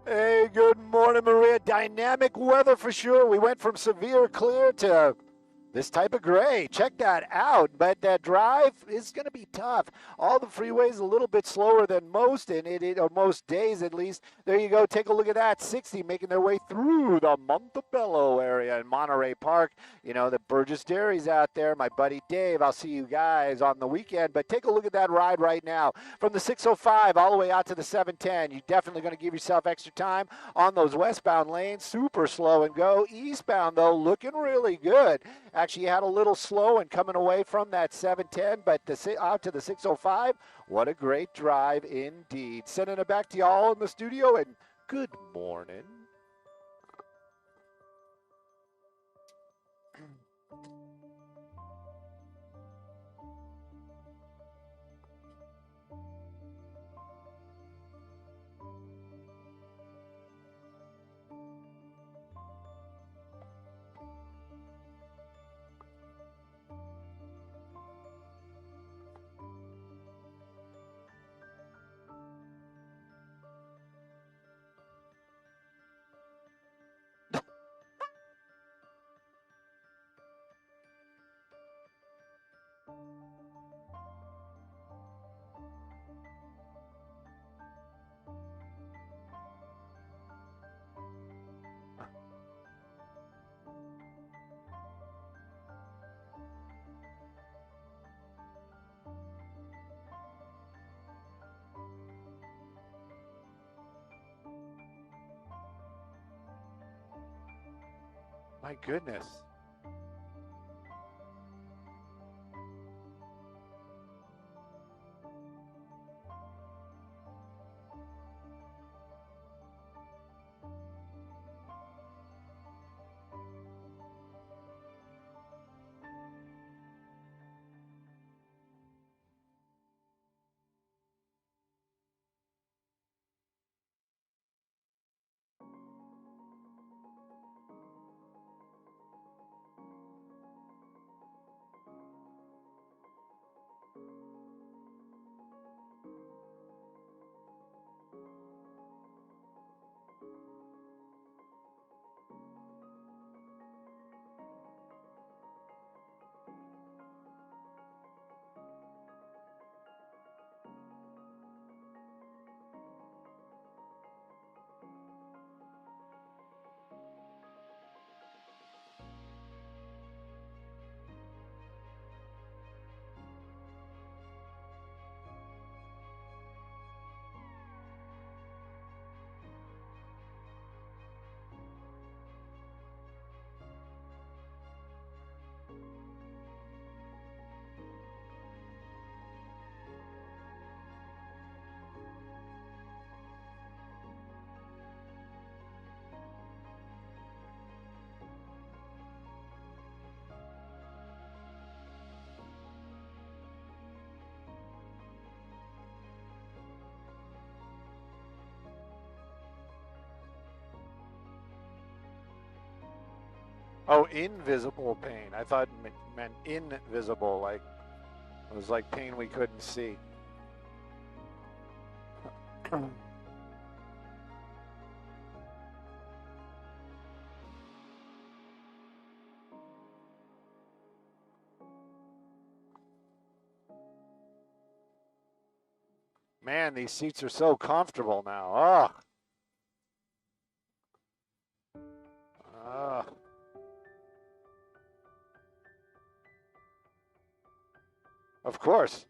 Hey, good morning, Maria. Dynamic weather for sure. We went from severe clear to this type of gray. Check that out. But that drive is going to be tough. All the freeways a little bit slower than most, and or most days at least. There you go. Take a look at that. 60 making their way through the Montebello area in Monterey Park. You know, the Burgess Dairy's out there. My buddy Dave. I'll see you guys on the weekend. But take a look at that ride right now. From the 605 all the way out to the 710. You're definitely going to give yourself extra time on those westbound lanes. Super slow and go. Eastbound, though, looking really good. Actually, had a little slow and coming away from that 710, but out to the 605, what a great drive indeed. Sending it back to y'all in the studio, and good morning. My goodness. Oh, invisible pain. I thought it meant invisible, like it was like pain we couldn't see. Man, these seats are so comfortable now. Oh. Of course.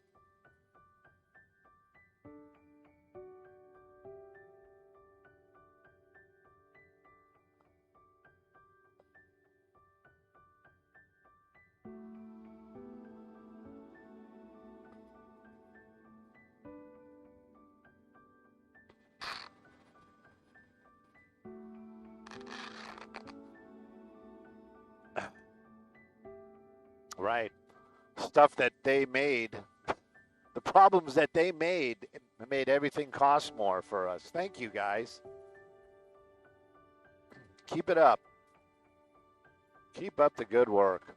Right. Stuff that they made, the problems that they made everything cost more for us. Thank you, guys. Keep it up. Keep up the good work.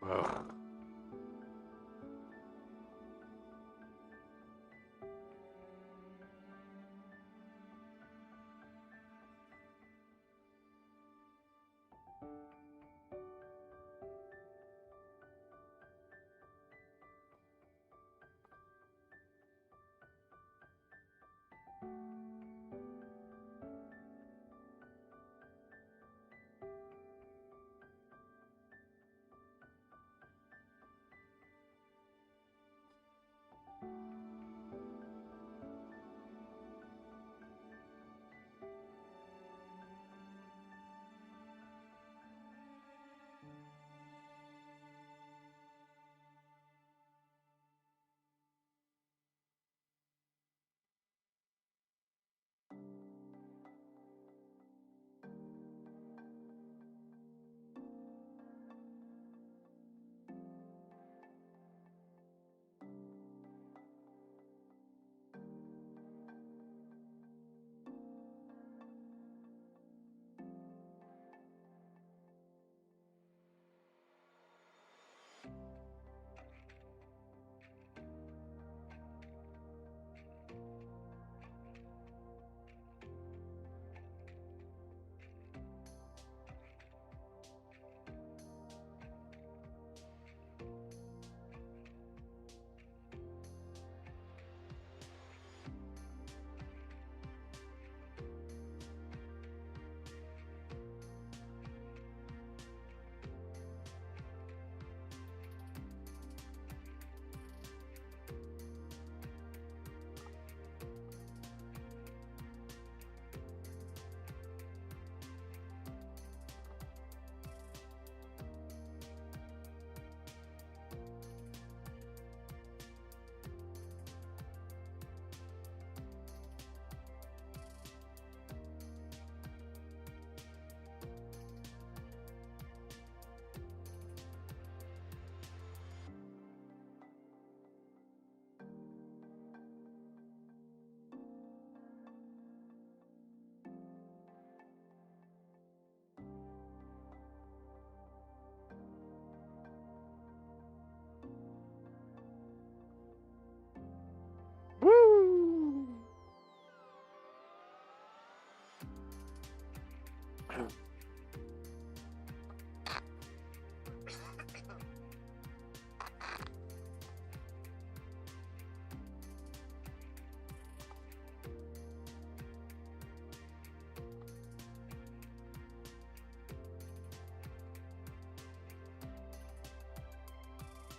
Ugh.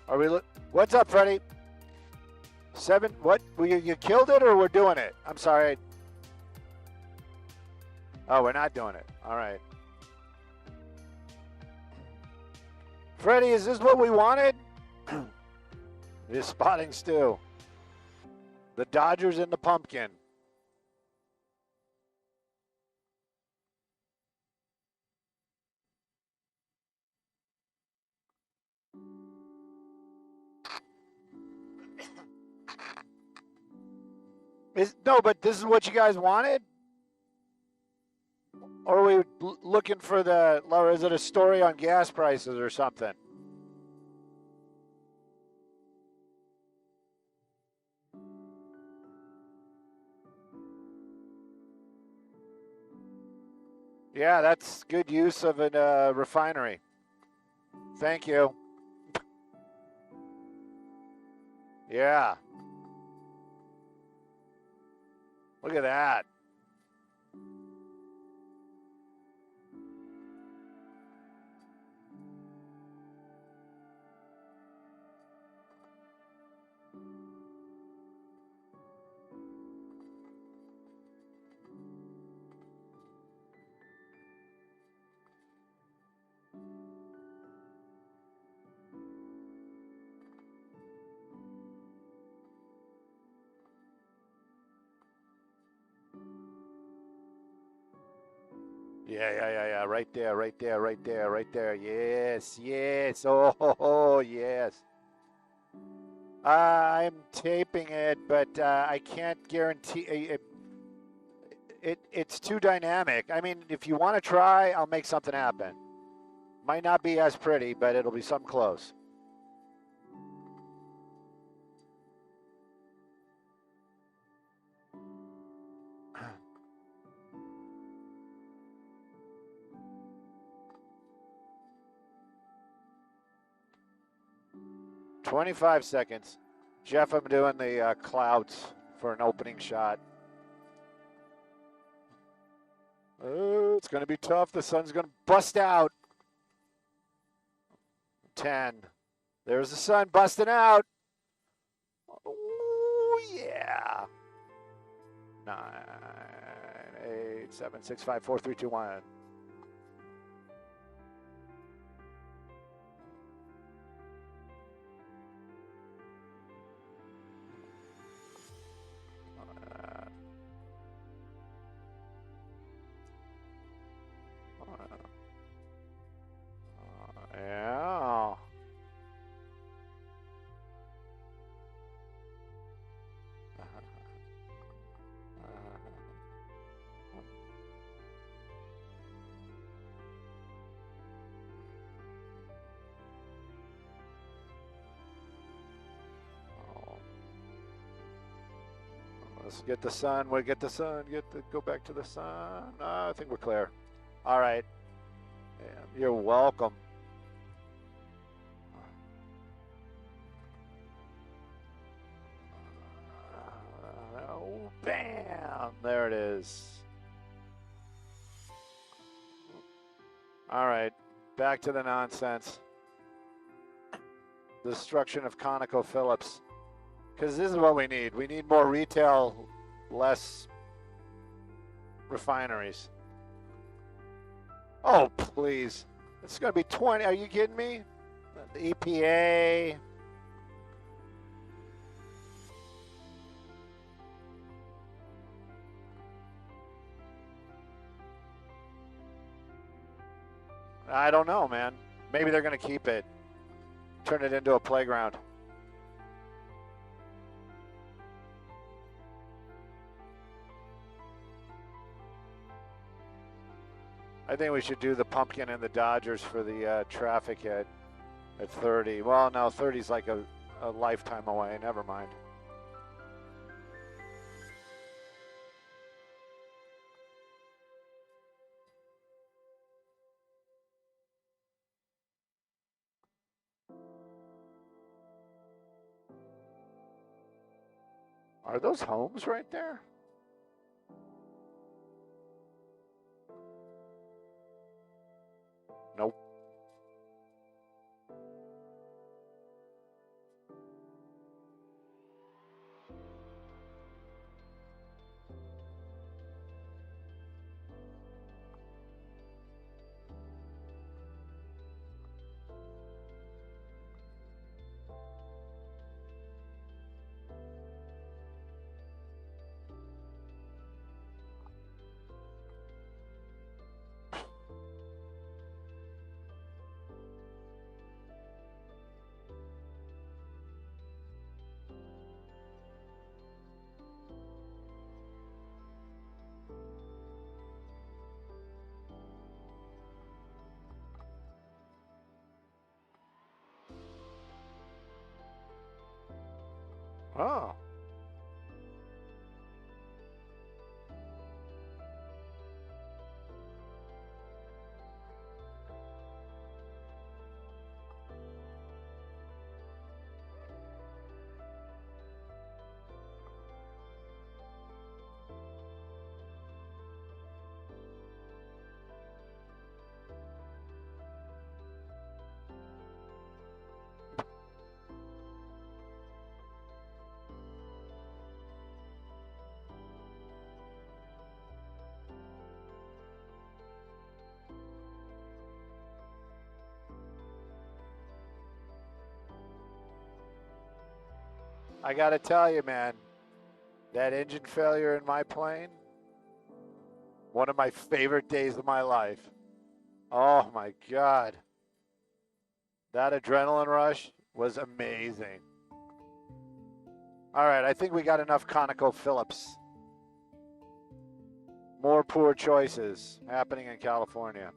Are we? What's up, Freddie? 7. What? You killed it, or we're doing it? I'm sorry. Oh, we're not doing it. All right. Freddie, is this what we wanted? You're spotting Stu. The Dodgers and the pumpkin. No, but this is what you guys wanted? Or are we looking for or is it a story on gas prices or something? Yeah, that's good use of a refinery. Thank you. Yeah. Look at that. Yeah. Right there, right there, right there, right there. Yes, yes. Oh, yes. I'm taping it, but I can't guarantee it's too dynamic. I mean, if you want to try, I'll make something happen. Might not be as pretty, but it'll be something close. "25 seconds. Jeff, I'm doing the clouds for an opening shot. Oh, it's going to be tough. The sun's going to bust out. 10. There's the sun busting out. Oh, yeah. 9, 8, 7, 6, 5, 4, 3, 2, 1. Yeah. Let's get the sun. We get the sun. Go back to the sun. I think we're clear. All right. Yeah, you're welcome. Oh, bam! There it is. All right. Back to the nonsense. Destruction of ConocoPhillips. Because this is what we need. We need more retail, less refineries. Oh, please. It's going to be 20. Are you kidding me? The EPA. I don't know, man. Maybe they're going to keep it. Turn it into a playground. I think we should do the pumpkin and the Dodgers for the traffic hit at 30. Well, no, 30 is like a lifetime away. Never mind. Are those homes right there? Nope. Oh. I gotta tell you, man, that engine failure in my plane, one of my favorite days of my life. Oh my God. That adrenaline rush was amazing. All right, I think we got enough ConocoPhillips. More poor choices happening in California.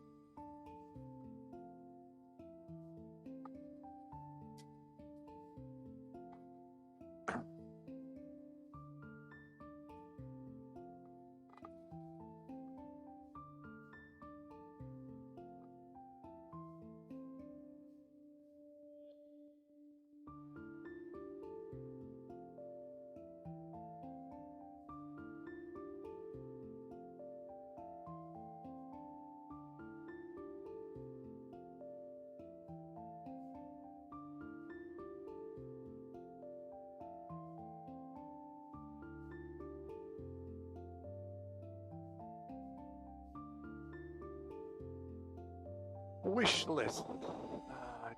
Wish list.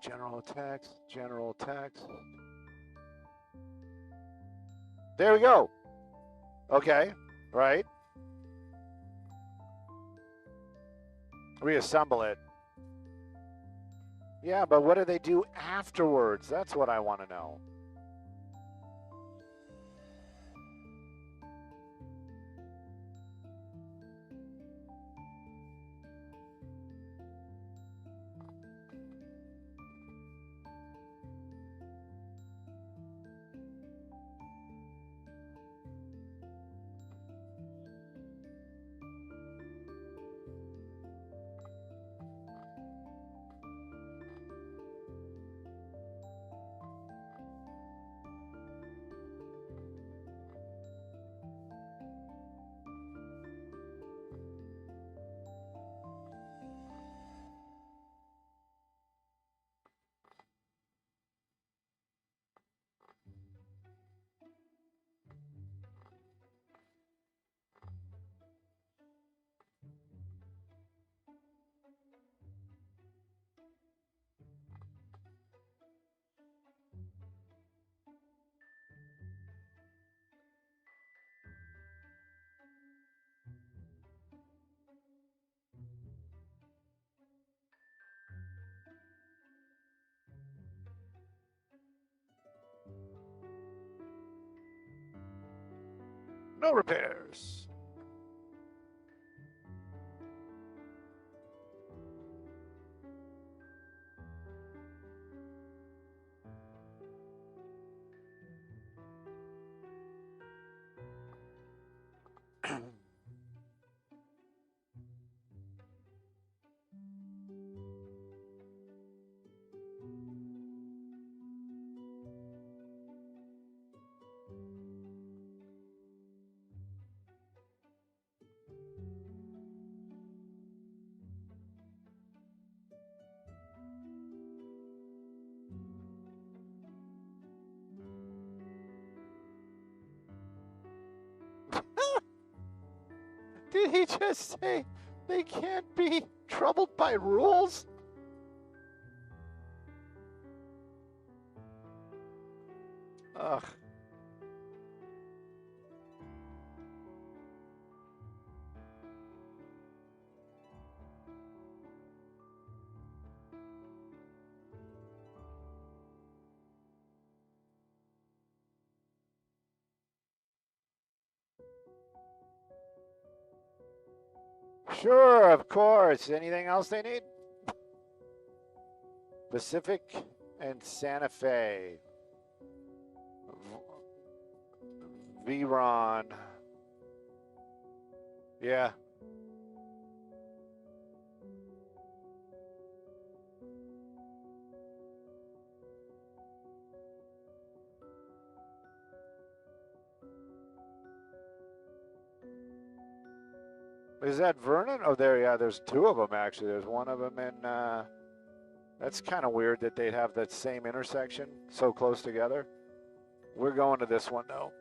General text, general text. There we go. Okay, right. Reassemble it. Yeah, but what do they do afterwards? That's what I want to know. No repairs. Did he just say they can't be troubled by rules? Ugh. Sure, of course. Anything else they need? Pacific and Santa Fe. Vernon. Yeah. Is that Vernon? Oh, there, yeah, there's two of them, actually. There's one of them in, that's kind of weird that they'd have that same intersection so close together. We're going to this one, though.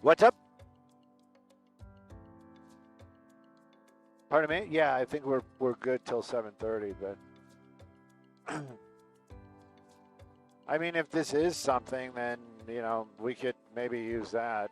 What's up? Pardon me? Yeah, I think we're good till 7:30, but I mean, if this is something, then, you know, we could maybe use that.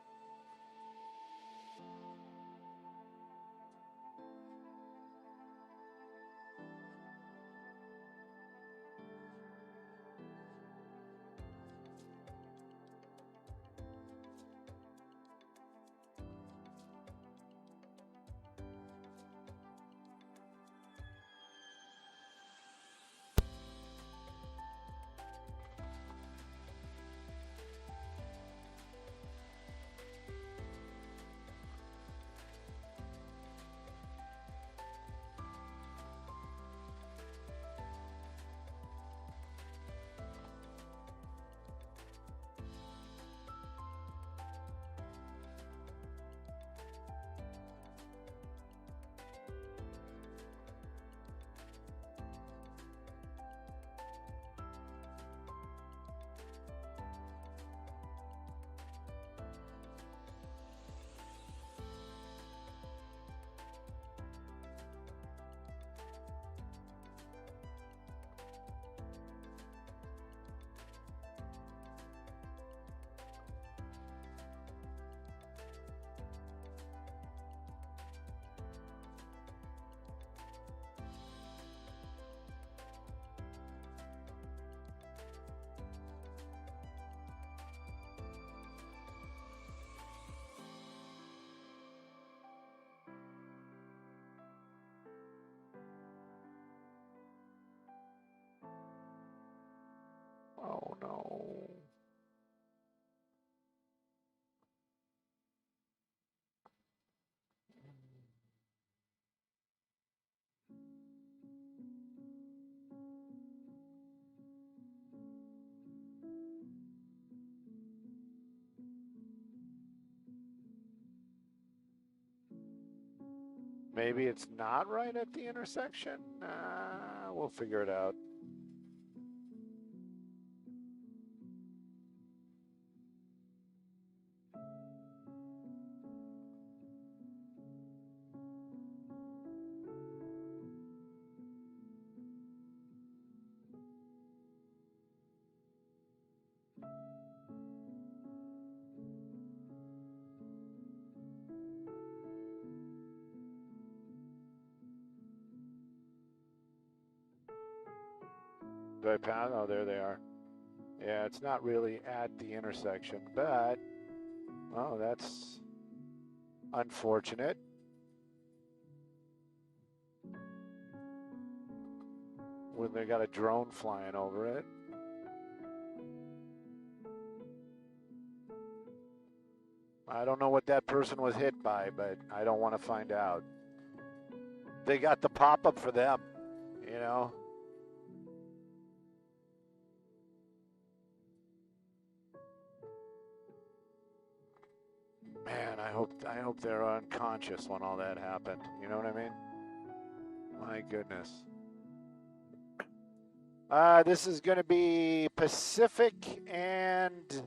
Oh, no. Maybe it's not right at the intersection? We'll figure it out. Do I pass? Oh, there they are. Yeah, it's not really at the intersection, but, oh, that's unfortunate. when they got a drone flying over it. I don't know what that person was hit by, but I don't want to find out. They got the pop-up for them, you know. Man, I hope they're unconscious when all that happened. You know what I mean? My goodness. This is going to be Pacific and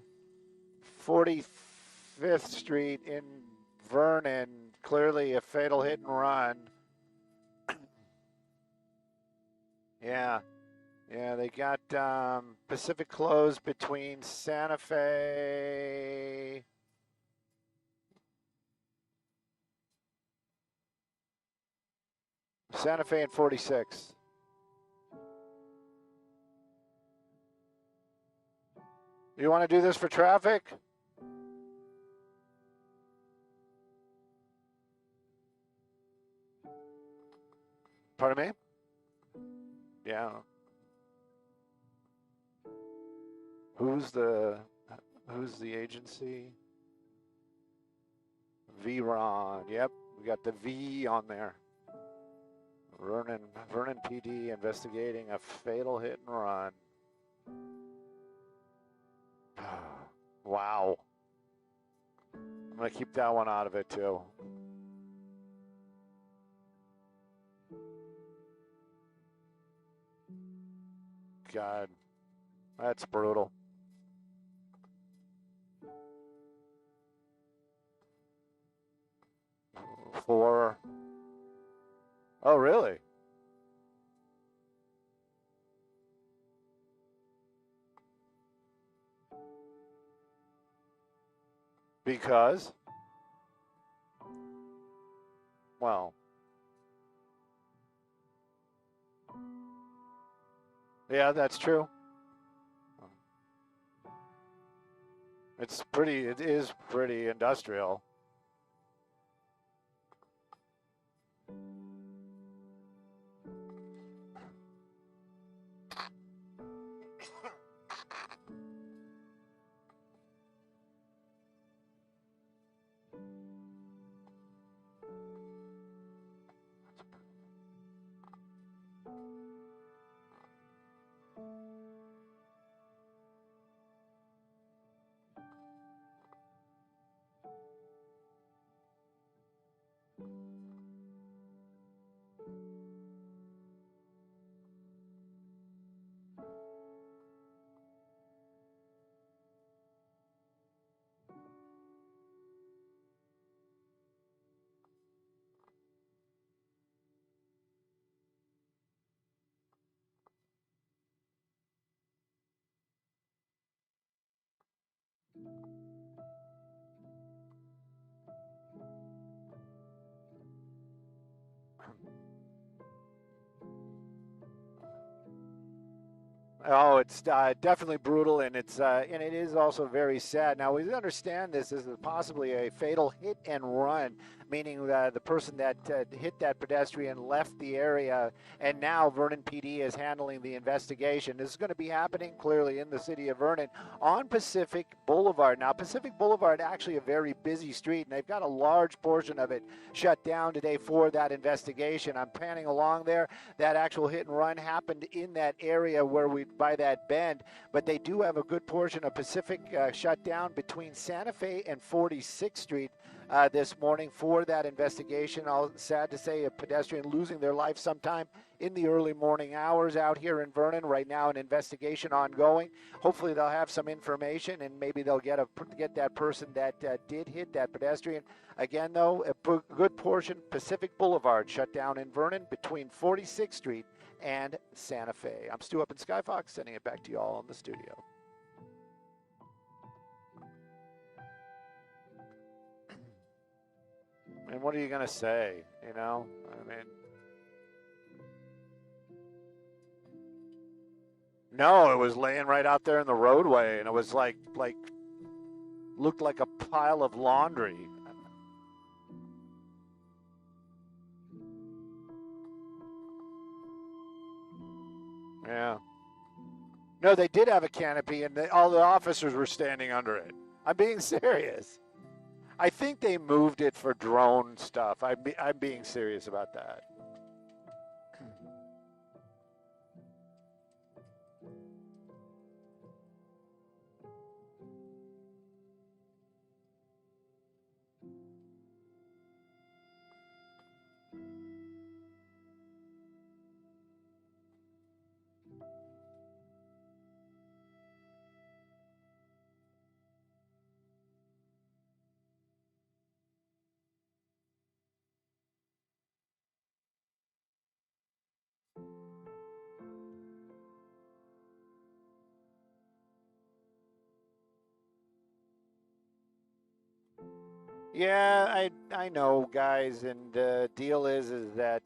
45th Street in Vernon. Clearly a fatal hit and run. Yeah, they got Pacific closed between Santa Fe. Santa Fe and 46. You want to do this for traffic? Pardon me? Yeah. Who's the agency? Vernon. Yep, we got the V on there. Vernon PD investigating a fatal hit and run. Wow. I'm going to keep that one out of it too. God, that's brutal. Oh, really? Because? Well. Yeah, that's true. It is pretty industrial. Oh, it's definitely brutal, and it is also very sad. Now we understand this is possibly a fatal hit and run, meaning the person that hit that pedestrian left the area, and now Vernon PD is handling the investigation. This is going to be happening clearly in the city of Vernon on Pacific Boulevard. Now Pacific Boulevard actually a very busy street, and they've got a large portion of it shut down today for that investigation. I'm panning along there. That actual hit and run happened in that area by that bend, but they do have a good portion of Pacific shut down between Santa Fe and 46th Street this morning for that investigation. Sad to say, a pedestrian losing their life sometime in the early morning hours out here in Vernon. Right now, an investigation ongoing. Hopefully, they'll have some information, and maybe they'll get that person that did hit that pedestrian. Again, though, a good portion, Pacific Boulevard shut down in Vernon between 46th Street and Santa Fe. I'm Stu up in Skyfox, sending it back to you all in the studio. And what are you going to say, you know? I mean, no, it was laying right out there in the roadway, and it was like looked like a pile of laundry. Yeah. No, they did have a canopy, and all the officers were standing under it. I'm being serious. I think they moved it for drone stuff. I'm being serious about that. Yeah, I know, guys, and the deal is that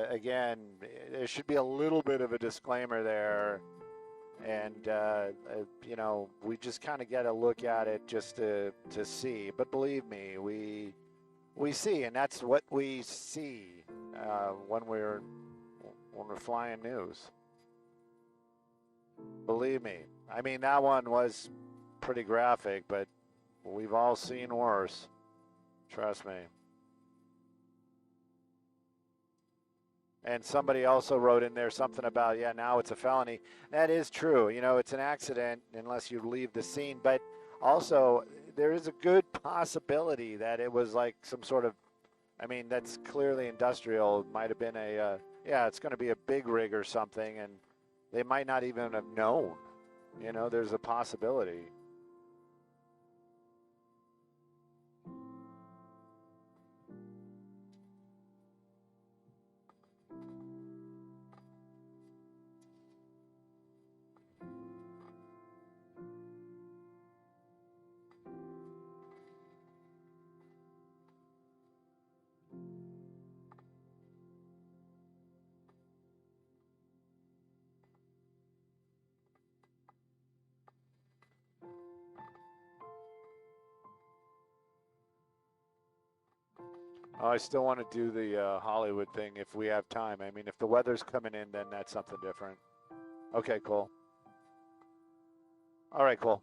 again, there should be a little bit of a disclaimer there, and you know, we just kind of got to look at it just to see. But believe me, we see, and that's what we see when we're flying news. Believe me, I mean that one was pretty graphic, but we've all seen worse. Trust me. And somebody also wrote in there something about, yeah, now it's a felony. That is true. You know, it's an accident unless you leave the scene. But also, there is a good possibility that it was like some sort of, I mean, that's clearly industrial. It might have been yeah, it's going to be a big rig or something, and they might not even have known. You know, there's a possibility. Oh, I still want to do the Hollywood thing if we have time. I mean, if the weather's coming in, then that's something different. Okay, cool. All right, cool.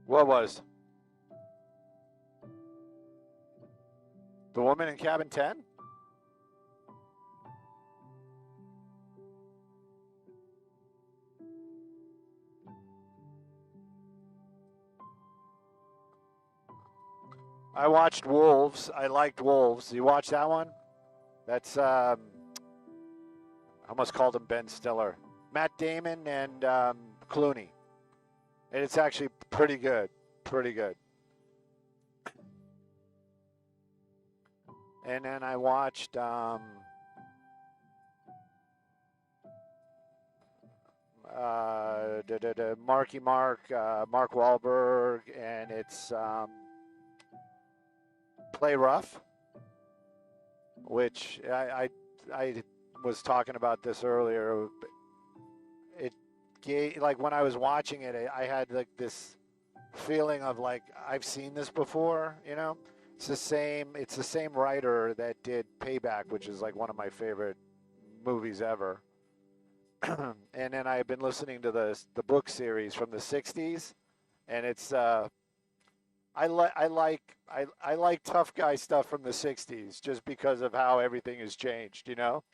What was the woman in cabin 10? I watched Wolves. I liked Wolves. You watch that one? That's I almost called him Ben Stiller. Matt Damon and Clooney. And it's actually pretty good. Pretty good. And then I watched Mark Wahlberg, and it's Play Rough, which I was talking about this earlier. It gave, like, when I was watching it, I had like this feeling of like, I've seen this before, you know. It's the same writer that did Payback, which is like one of my favorite movies ever. And then I've been listening to the book series from the 60s, and it's I like tough guy stuff from the 60s just because of how everything has changed, you know.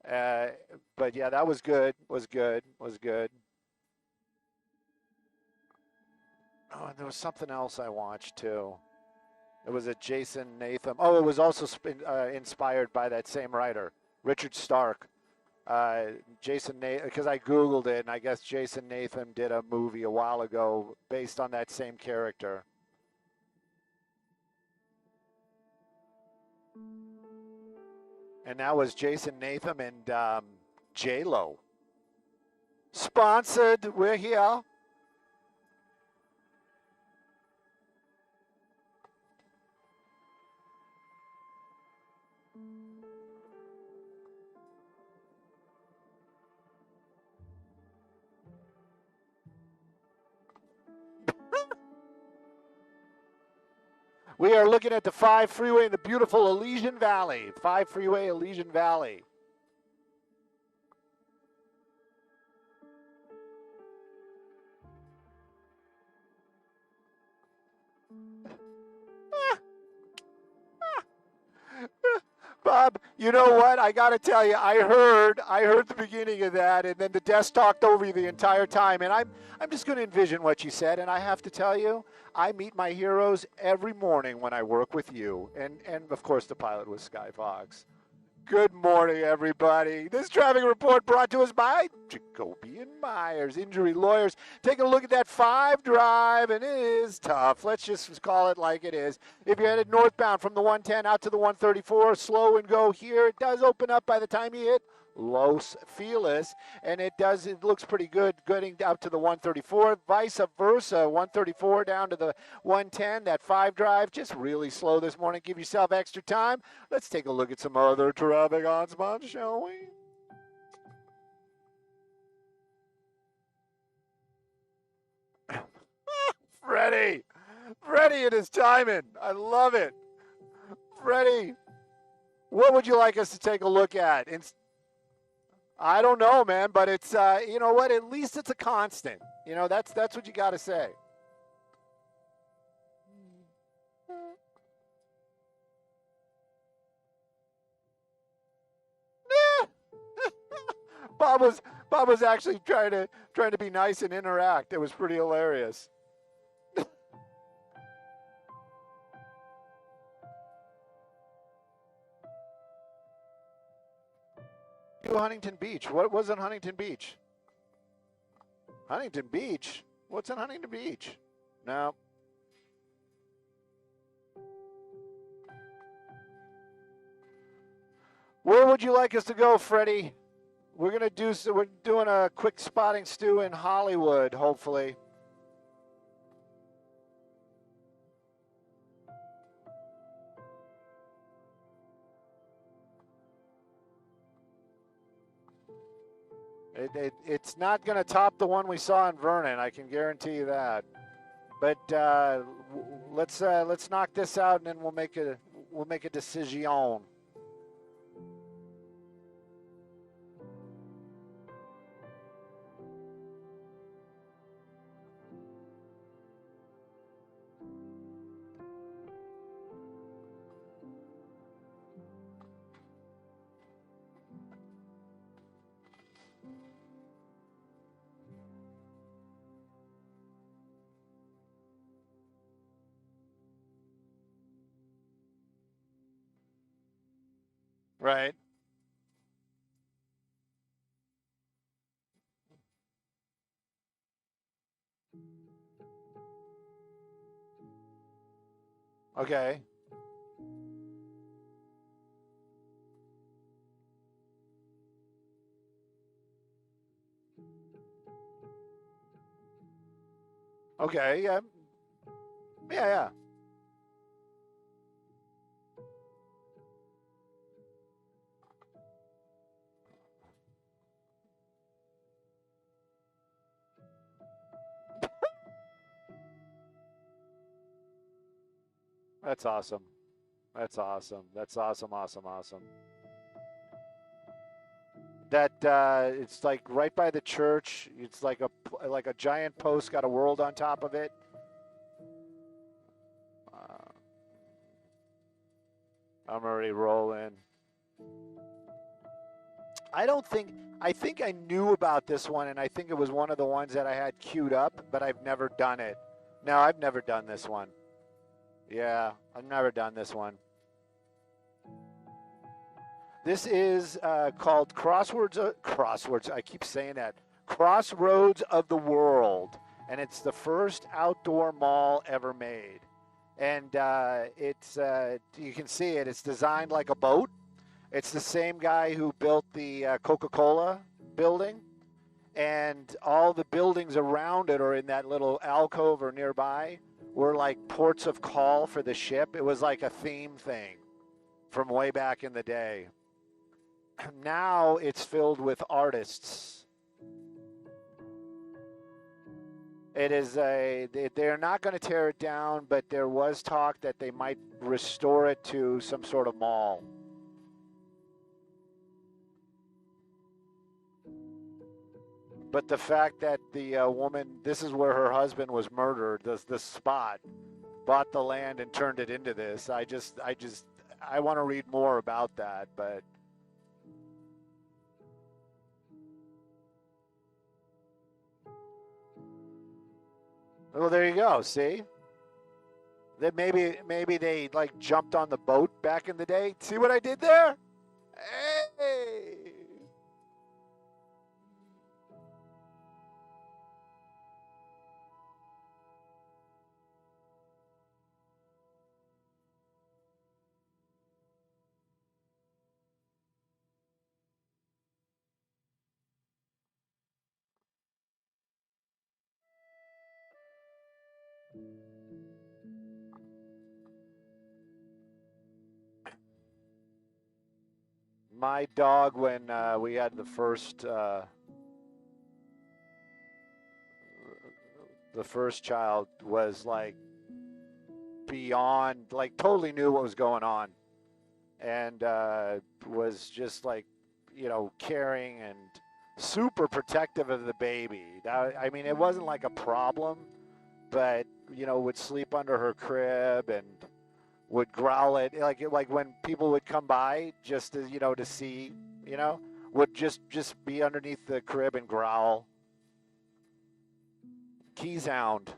Uh, but yeah, that was good. Was good. Was good. Oh, and there was something else I watched too. It was a Jason Natham. Oh, it was also inspired by that same writer, Richard Stark. Jason Natham, because I Googled it, and I guess Jason Natham did a movie a while ago based on that same character. And that was Jason Natham and J-Lo. Sponsored, we're here. We are looking at the 5 freeway in the beautiful Elysian Valley. 5 freeway, Elysian Valley. Bob, you know what? I got to tell you, I heard the beginning of that, and then the desk talked over you the entire time. And I'm just going to envision what you said, and I have to tell you, I meet my heroes every morning when I work with you, and of course the pilot was Sky Fox. Good morning, everybody. This traffic report brought to us by Jacoby and Myers, injury lawyers. Taking a look at that 5 drive, and it is tough. Let's just call it like it is. If you're headed northbound from the 110 out to the 134, slow and go here. It does open up by the time you hit Los Feliz, and it looks pretty good getting out to the 134, vice versa, 134 down to the 110. That 5 drive just really slow this morning. Give yourself extra time. Let's take a look at some other traffic hotspots, shall we? Freddie and his timing, I love it. Freddie, what would you like us to take a look at? I don't know, man, but it's you know what? At least it's a constant. You know, that's what you got to say. Bob was actually trying to be nice and interact. It was pretty hilarious. Huntington Beach. What was in Huntington Beach? Huntington Beach? What's in Huntington Beach? No. Where would you like us to go, Freddie? We're doing a quick spotting stew in Hollywood, hopefully. It's not going to top the one we saw in Vernon. I can guarantee you that. But let's knock this out, and then we'll make a decision. Right. Okay. Okay, yeah. Yeah, yeah. That's awesome. That's awesome. That's awesome, awesome, awesome. That it's like right by the church. It's like a giant post, got a world on top of it. Uh, I'm already rolling. I don't think. I think I knew about this one, and I think it was one of the ones that I had queued up, but I've never done it. No, I've never done this one. Yeah, I've never done this one. This is called Crosswords. Crosswords. I keep saying that. Crossroads of the World, and it's the first outdoor mall ever made. And it's you can see it. It's designed like a boat. It's the same guy who built the Coca-Cola building, and all the buildings around it or in that little alcove or nearby were like ports of call for the ship. It was like a theme thing from way back in the day. Now it's filled with artists. It is they're not going to tear it down, but there was talk that they might restore it to some sort of mall. But the fact that the woman, this is where her husband was murdered, this spot, bought the land and turned it into this. I want to read more about that, but well, there you go. See, that maybe they like jumped on the boat back in the day. See what I did there? Hey. My dog, when we had the first child, was like beyond, like totally knew what was going on, and was just like, caring and super protective of the baby. I mean, it wasn't like a problem, but would sleep under her crib and would growl it like when people would come by just to see, you know, would just be underneath the crib and growl. Key sound.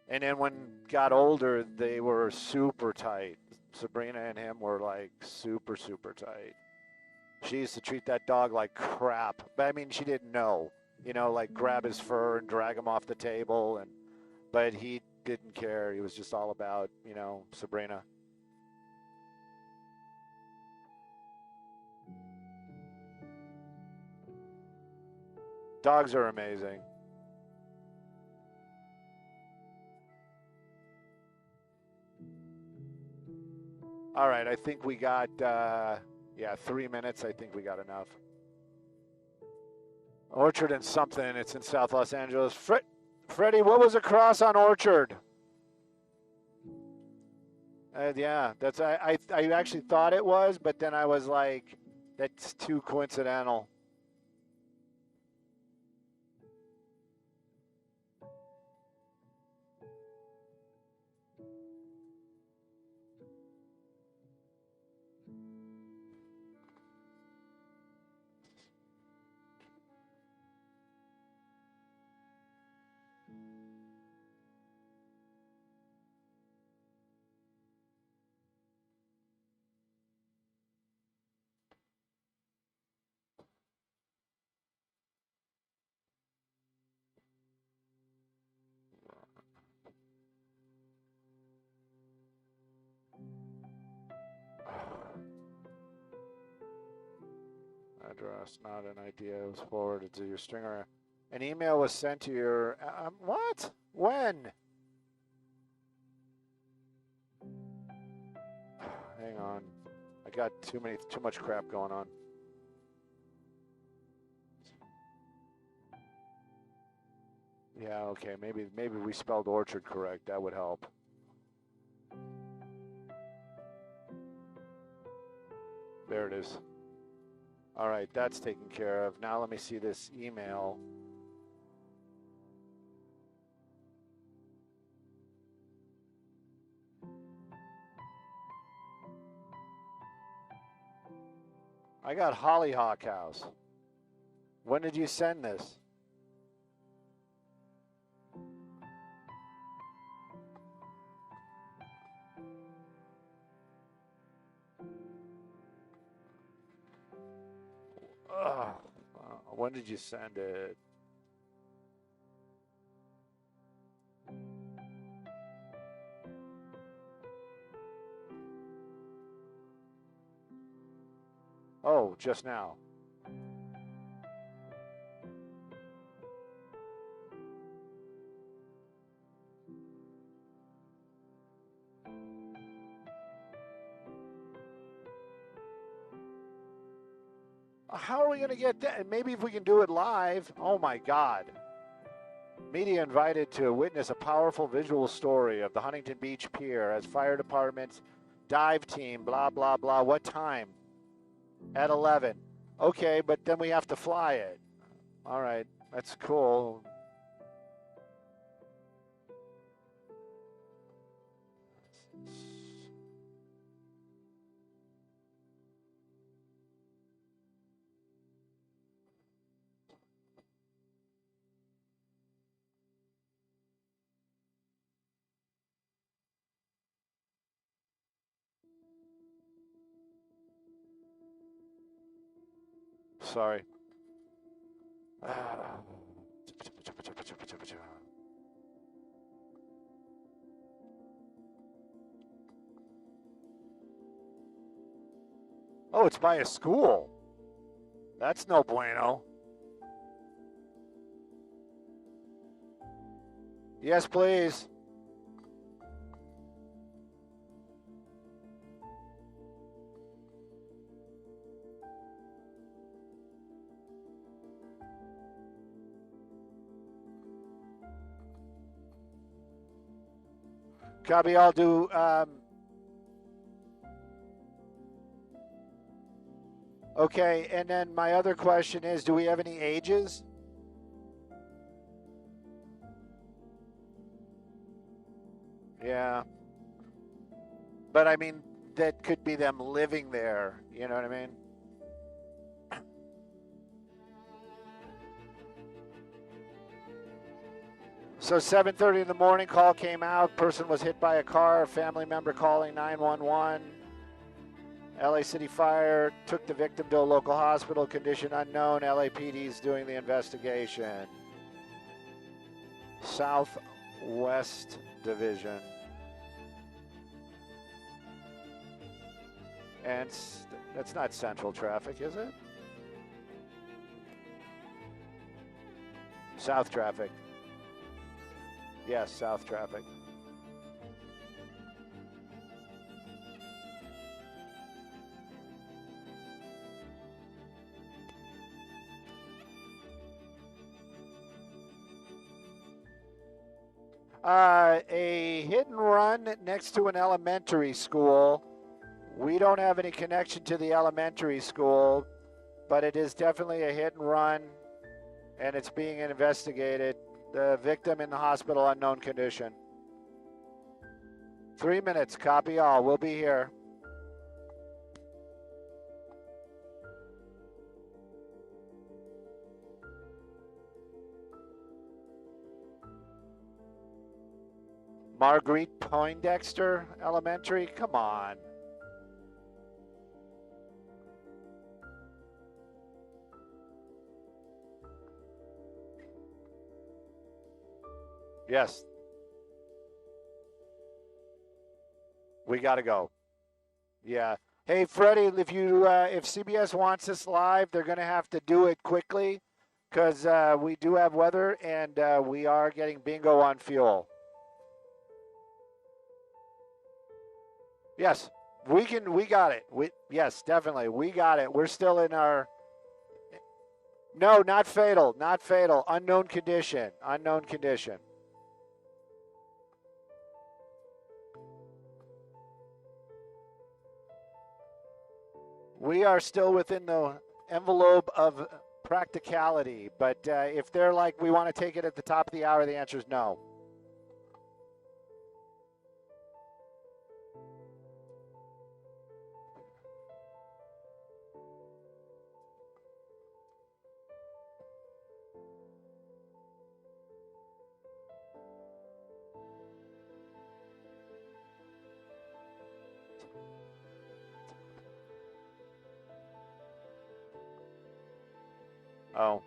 And then when got older, they were super tight. Sabrina and him were like super super tight. She used to treat that dog like crap, but I mean she didn't know, like grab his fur and drag him off the table, and but he didn't care. He was just all about Sabrina. Dogs are amazing. All right, I think we got, yeah, 3 minutes. I think we got enough. Orchard and something. It's in South Los Angeles. Freddie, what was across on Orchard? Yeah, I actually thought it was, but then I was like, that's too coincidental. Address, not an idea. It was forwarded to your stringer. An email was sent to your, what? When? Hang on. I got too much crap going on. Yeah, okay, maybe we spelled orchard correct. That would help. There it is. All right, that's taken care of. Now let me see this email. I got Hollyhock House. When did you send this? When did you send it? Oh, just now. How are we going to get that? Maybe if we can do it live. Oh my God. Media invited to witness a powerful visual story of the Huntington Beach Pier as fire department's dive team, blah, blah, blah. What time? At 11. Okay, but then we have to fly it. All right, that's cool. Sorry. Oh, it's by a school. That's no bueno. Yes, please. Copy, I'll do. Okay, and then my other question is, do we have any ages? Yeah. But I mean, that could be them living there. You know what I mean? So 7:30 in the morning, call came out. Person was hit by a car. Family member calling 911. LA City Fire took the victim to a local hospital. Condition unknown. LAPD is doing the investigation. Southwest Division. And that's not central traffic, is it? South traffic. Yes, south traffic. A hit and run next to an elementary school. We don't have any connection to the elementary school, but it is definitely a hit and run, and it's being investigated. The victim in the hospital, unknown condition. 3 minutes, copy all. We'll be here. Marguerite Poindexter Elementary, come on. Yes. We got to go. Yeah. Hey, Freddie, if CBS wants this live, they're going to have to do it quickly because we do have weather and we are getting bingo on fuel. Yes, we got it. Yes, definitely. We got it. We're still in our, no, not fatal, not fatal. Unknown condition, unknown condition. We are still within the envelope of practicality, but if they're like, we want to take it at the top of the hour, the answer is no. Oh.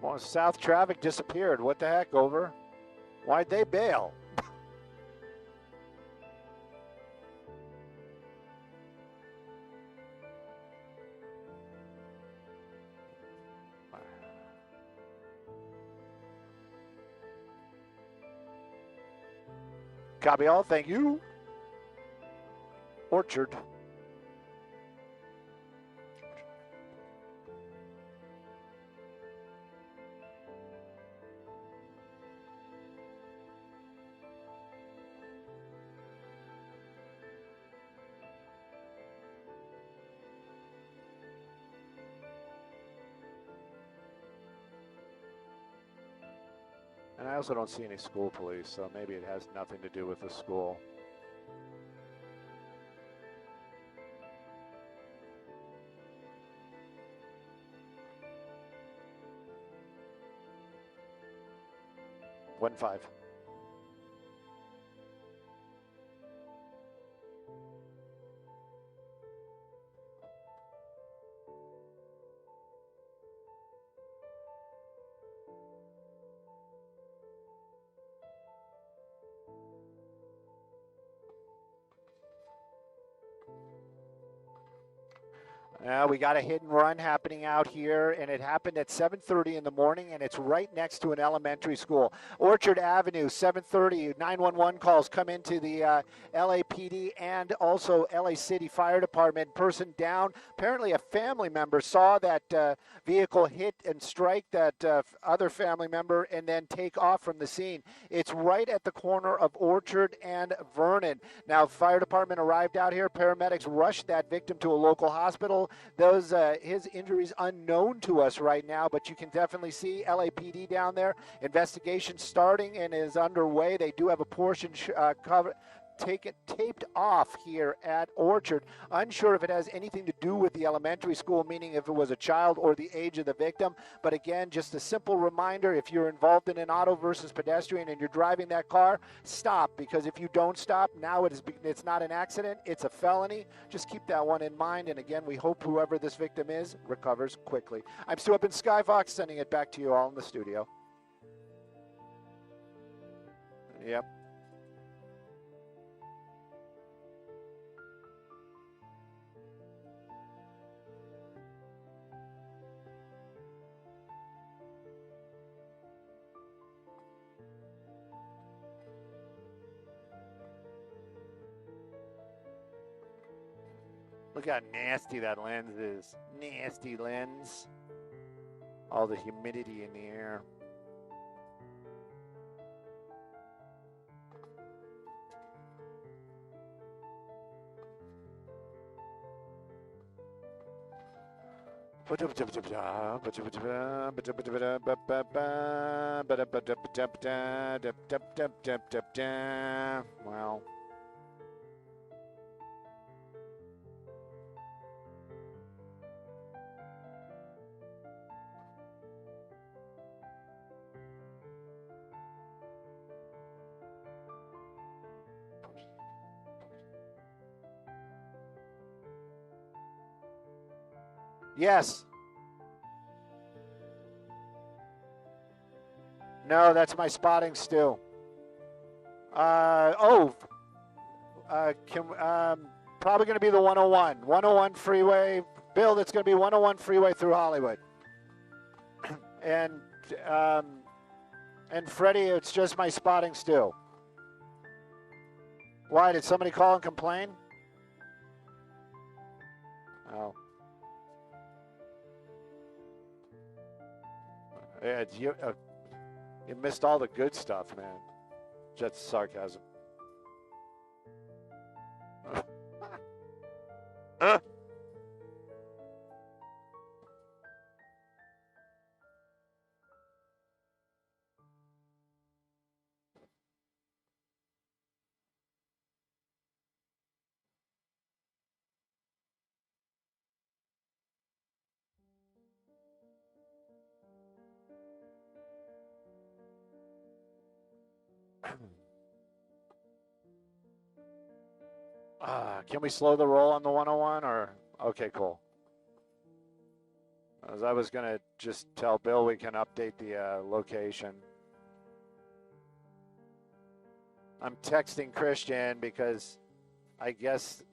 Well, South traffic disappeared. What the heck, over? Why'd they bail? Copy all, thank you. Orchard. And I also don't see any school police, so maybe it has nothing to do with the school. One five. We got a hit and run happening out here, and it happened at 7:30 in the morning, and it's right next to an elementary school. Orchard Avenue, 7:30, 911 calls come into the LAPD and also LA City Fire Department. Person down. Apparently a family member saw that vehicle hit and strike that other family member and then take off from the scene. It's right at the corner of Orchard and Vernon. Now, fire department arrived out here. Paramedics rushed that victim to a local hospital. Those his injuries unknown to us right now, but you can definitely see LAPD down there. Investigation starting and is underway. They do have a portion taped off here at Orchard. Unsure if it has anything to do with the elementary school, meaning if it was a child or the age of the victim. But again, just a simple reminder, if you're involved in an auto versus pedestrian and you're driving that car, stop, because if you don't stop, now it's not an accident, it's a felony. Just keep that one in mind. And again, we hope whoever this victim is recovers quickly. I'm Stu up in Skyfox, sending it back to you all in the studio. Yep. Look how nasty that lens is. Nasty lens. All the humidity in the air. Well. Yes. No, that's my spotting still. Probably going to be the 101. 101 freeway. Bill, it's going to be 101 freeway through Hollywood. And Freddie, it's just my spotting still. Why, did somebody call and complain? Oh. Yeah, you missed all the good stuff, man. Just sarcasm. Can we slow the roll on the 101 or? Okay, cool. As I was going to just tell Bill we can update the location. I'm texting Christian because I guess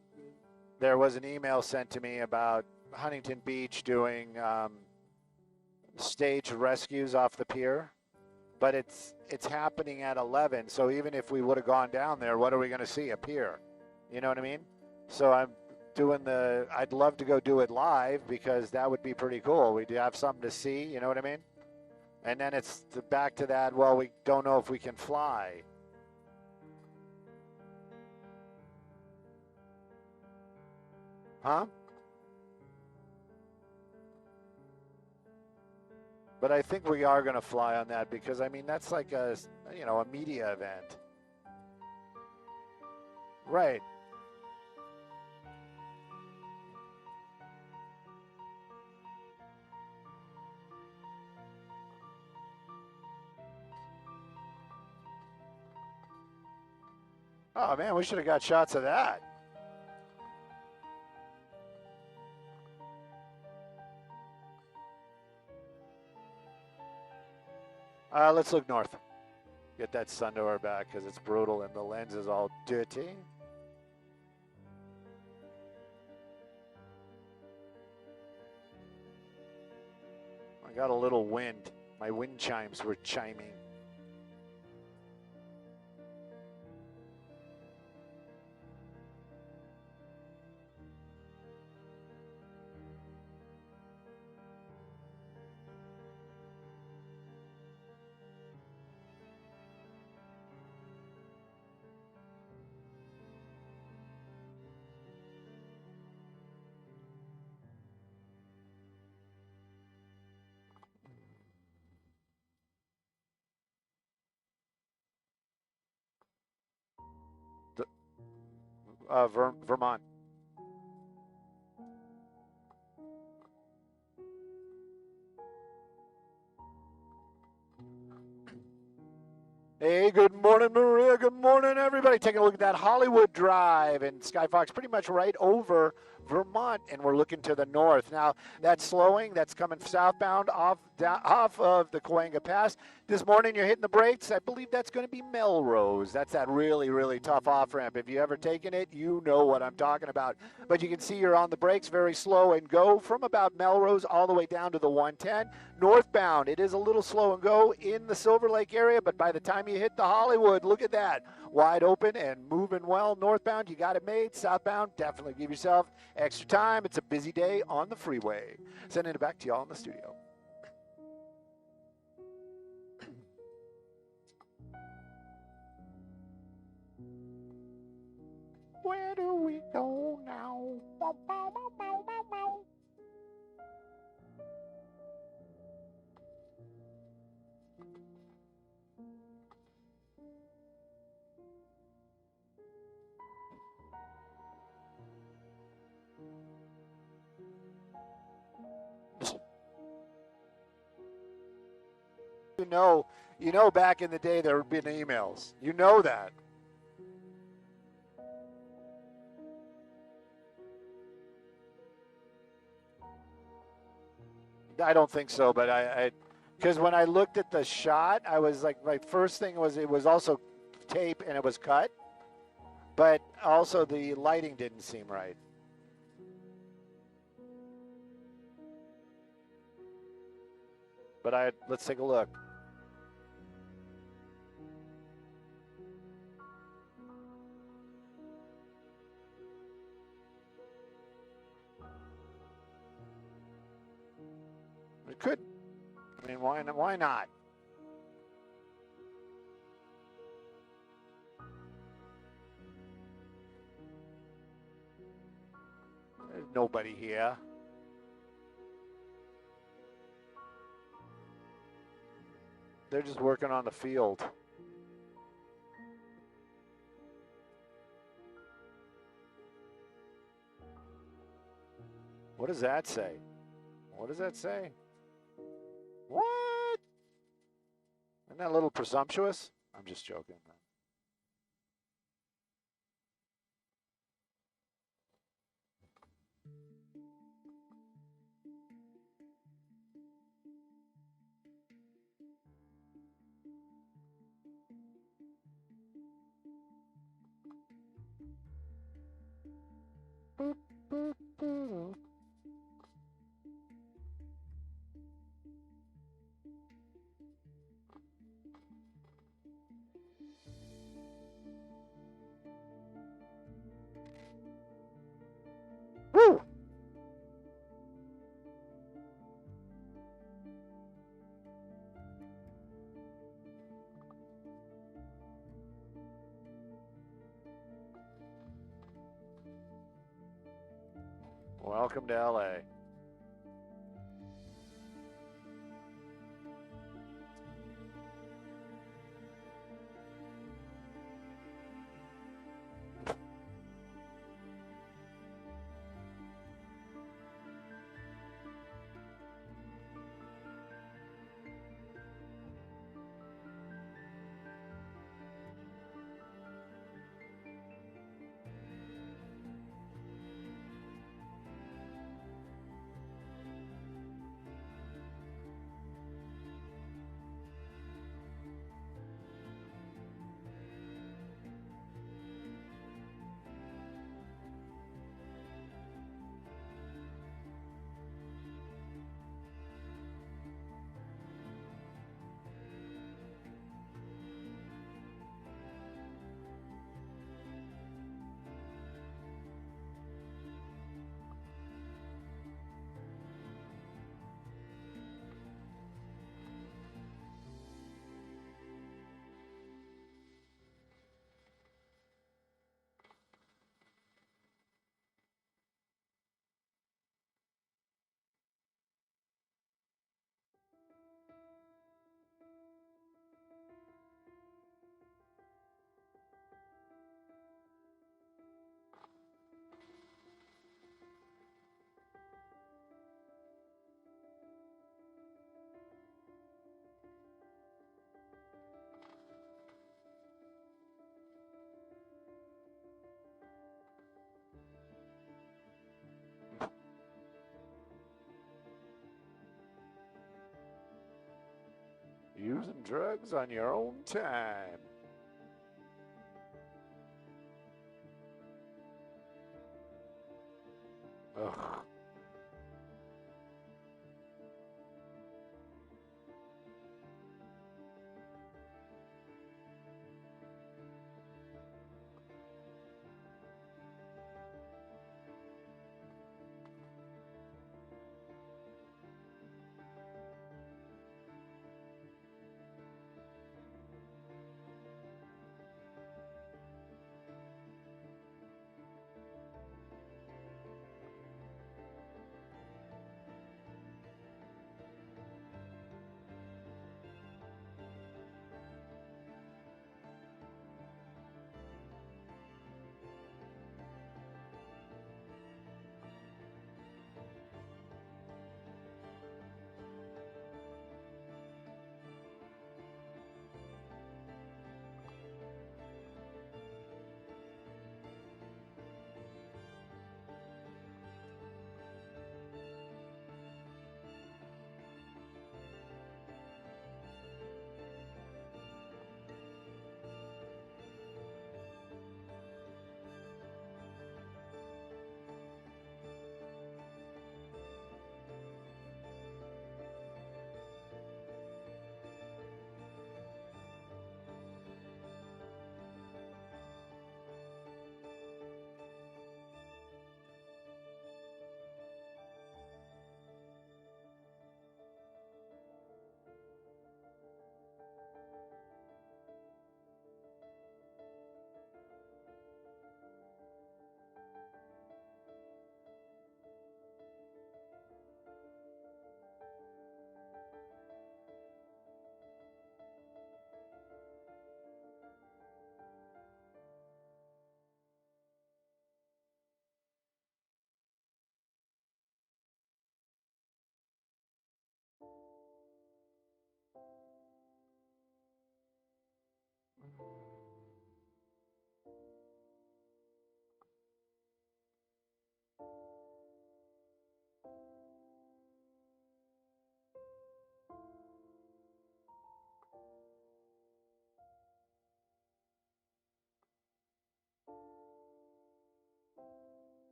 there was an email sent to me about Huntington Beach doing stage rescues off the pier, but it's happening at 11. So even if we would have gone down there, what are we going to see? A pier. You know what I mean? So I'm doing I'd love to go do it live because that would be pretty cool. We'd have something to see, you know what I mean? And then it's back to that, well, we don't know if we can fly. Huh? But I think we are going to fly on that because, I mean, that's like a media event. Right. Oh, man, we should have got shots of that. Let's look north. Get that sun to our back because it's brutal and the lens is all dirty. I got a little wind. My wind chimes were chiming. Vermont. Hey, good morning, Maria. Good morning, everybody. Taking a look at that Hollywood Drive and Skyfox pretty much right over Vermont, and we're looking to the north. Now, that's slowing. That's coming southbound off of the Cahuenga Pass. This morning, you're hitting the brakes. I believe that's going to be Melrose. That's that really, really tough off-ramp. If you've ever taken it, you know what I'm talking about. But you can see you're on the brakes very slow and go from about Melrose all the way down to the 110. Northbound, it is a little slow and go in the Silver Lake area, but by the time you hit the Hollywood, look at that. Wide open and moving well. Northbound, you got it made. Southbound, definitely give yourself extra time. It's a busy day on the freeway. Sending it back to y'all in the studio. Where do we go now? Bow, bow, bow, bow, bow, bow. You know, back in the day there had been emails. You know that. I don't think so, but because when I looked at the shot, I was like, my first thing was it was also tape and it was cut, but also the lighting didn't seem right. But let's take a look. It could. I mean, why not? There's nobody here. They're just working on the field. What does that say? What does that say? What? Isn't that a little presumptuous? I'm just joking. Boop, boop, boop. Woo! Welcome to LA. Using drugs on your own time. Ugh.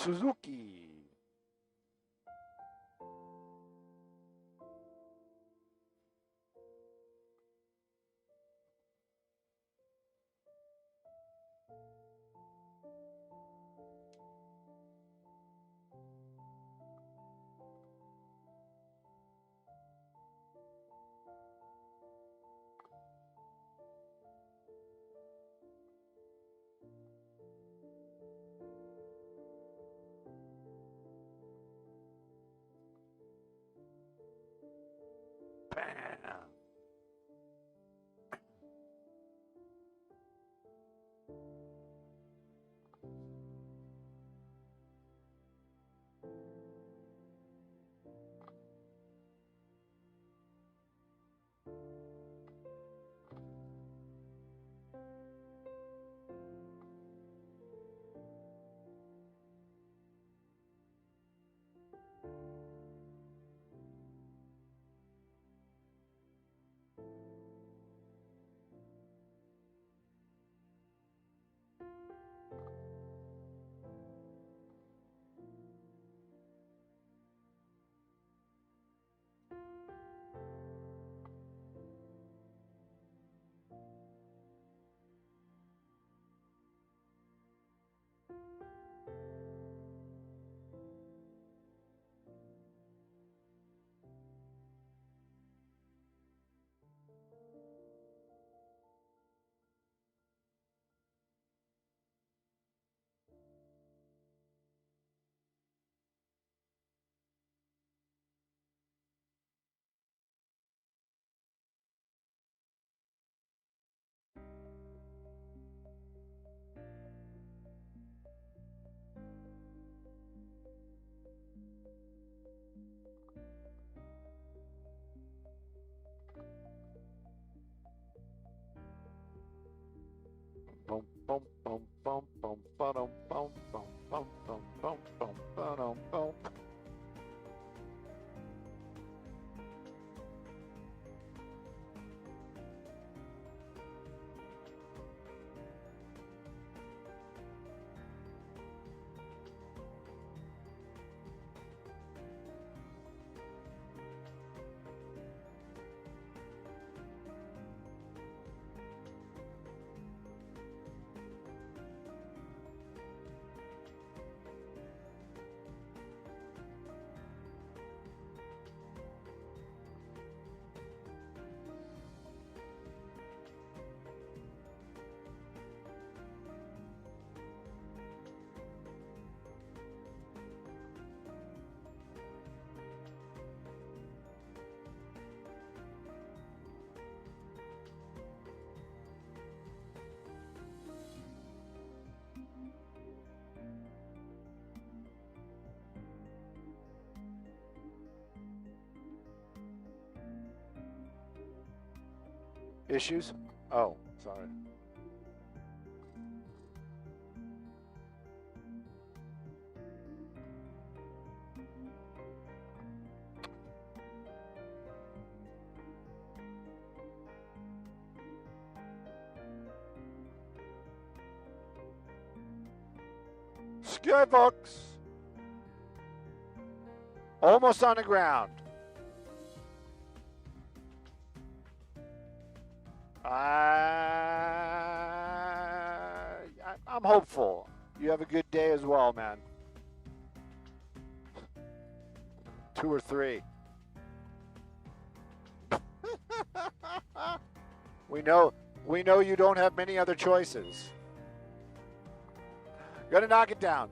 Suzuki. Bam. Bum, bum, bum, bum, bum, ba-dum, bum, bum, bum, bum, bum, bum, ba-dum, bum. Issues? Oh, sorry. Skybox! Almost on the ground. I'm hopeful. You have a good day as well, man. 2 or 3. We know you don't have many other choices. Gonna knock it down.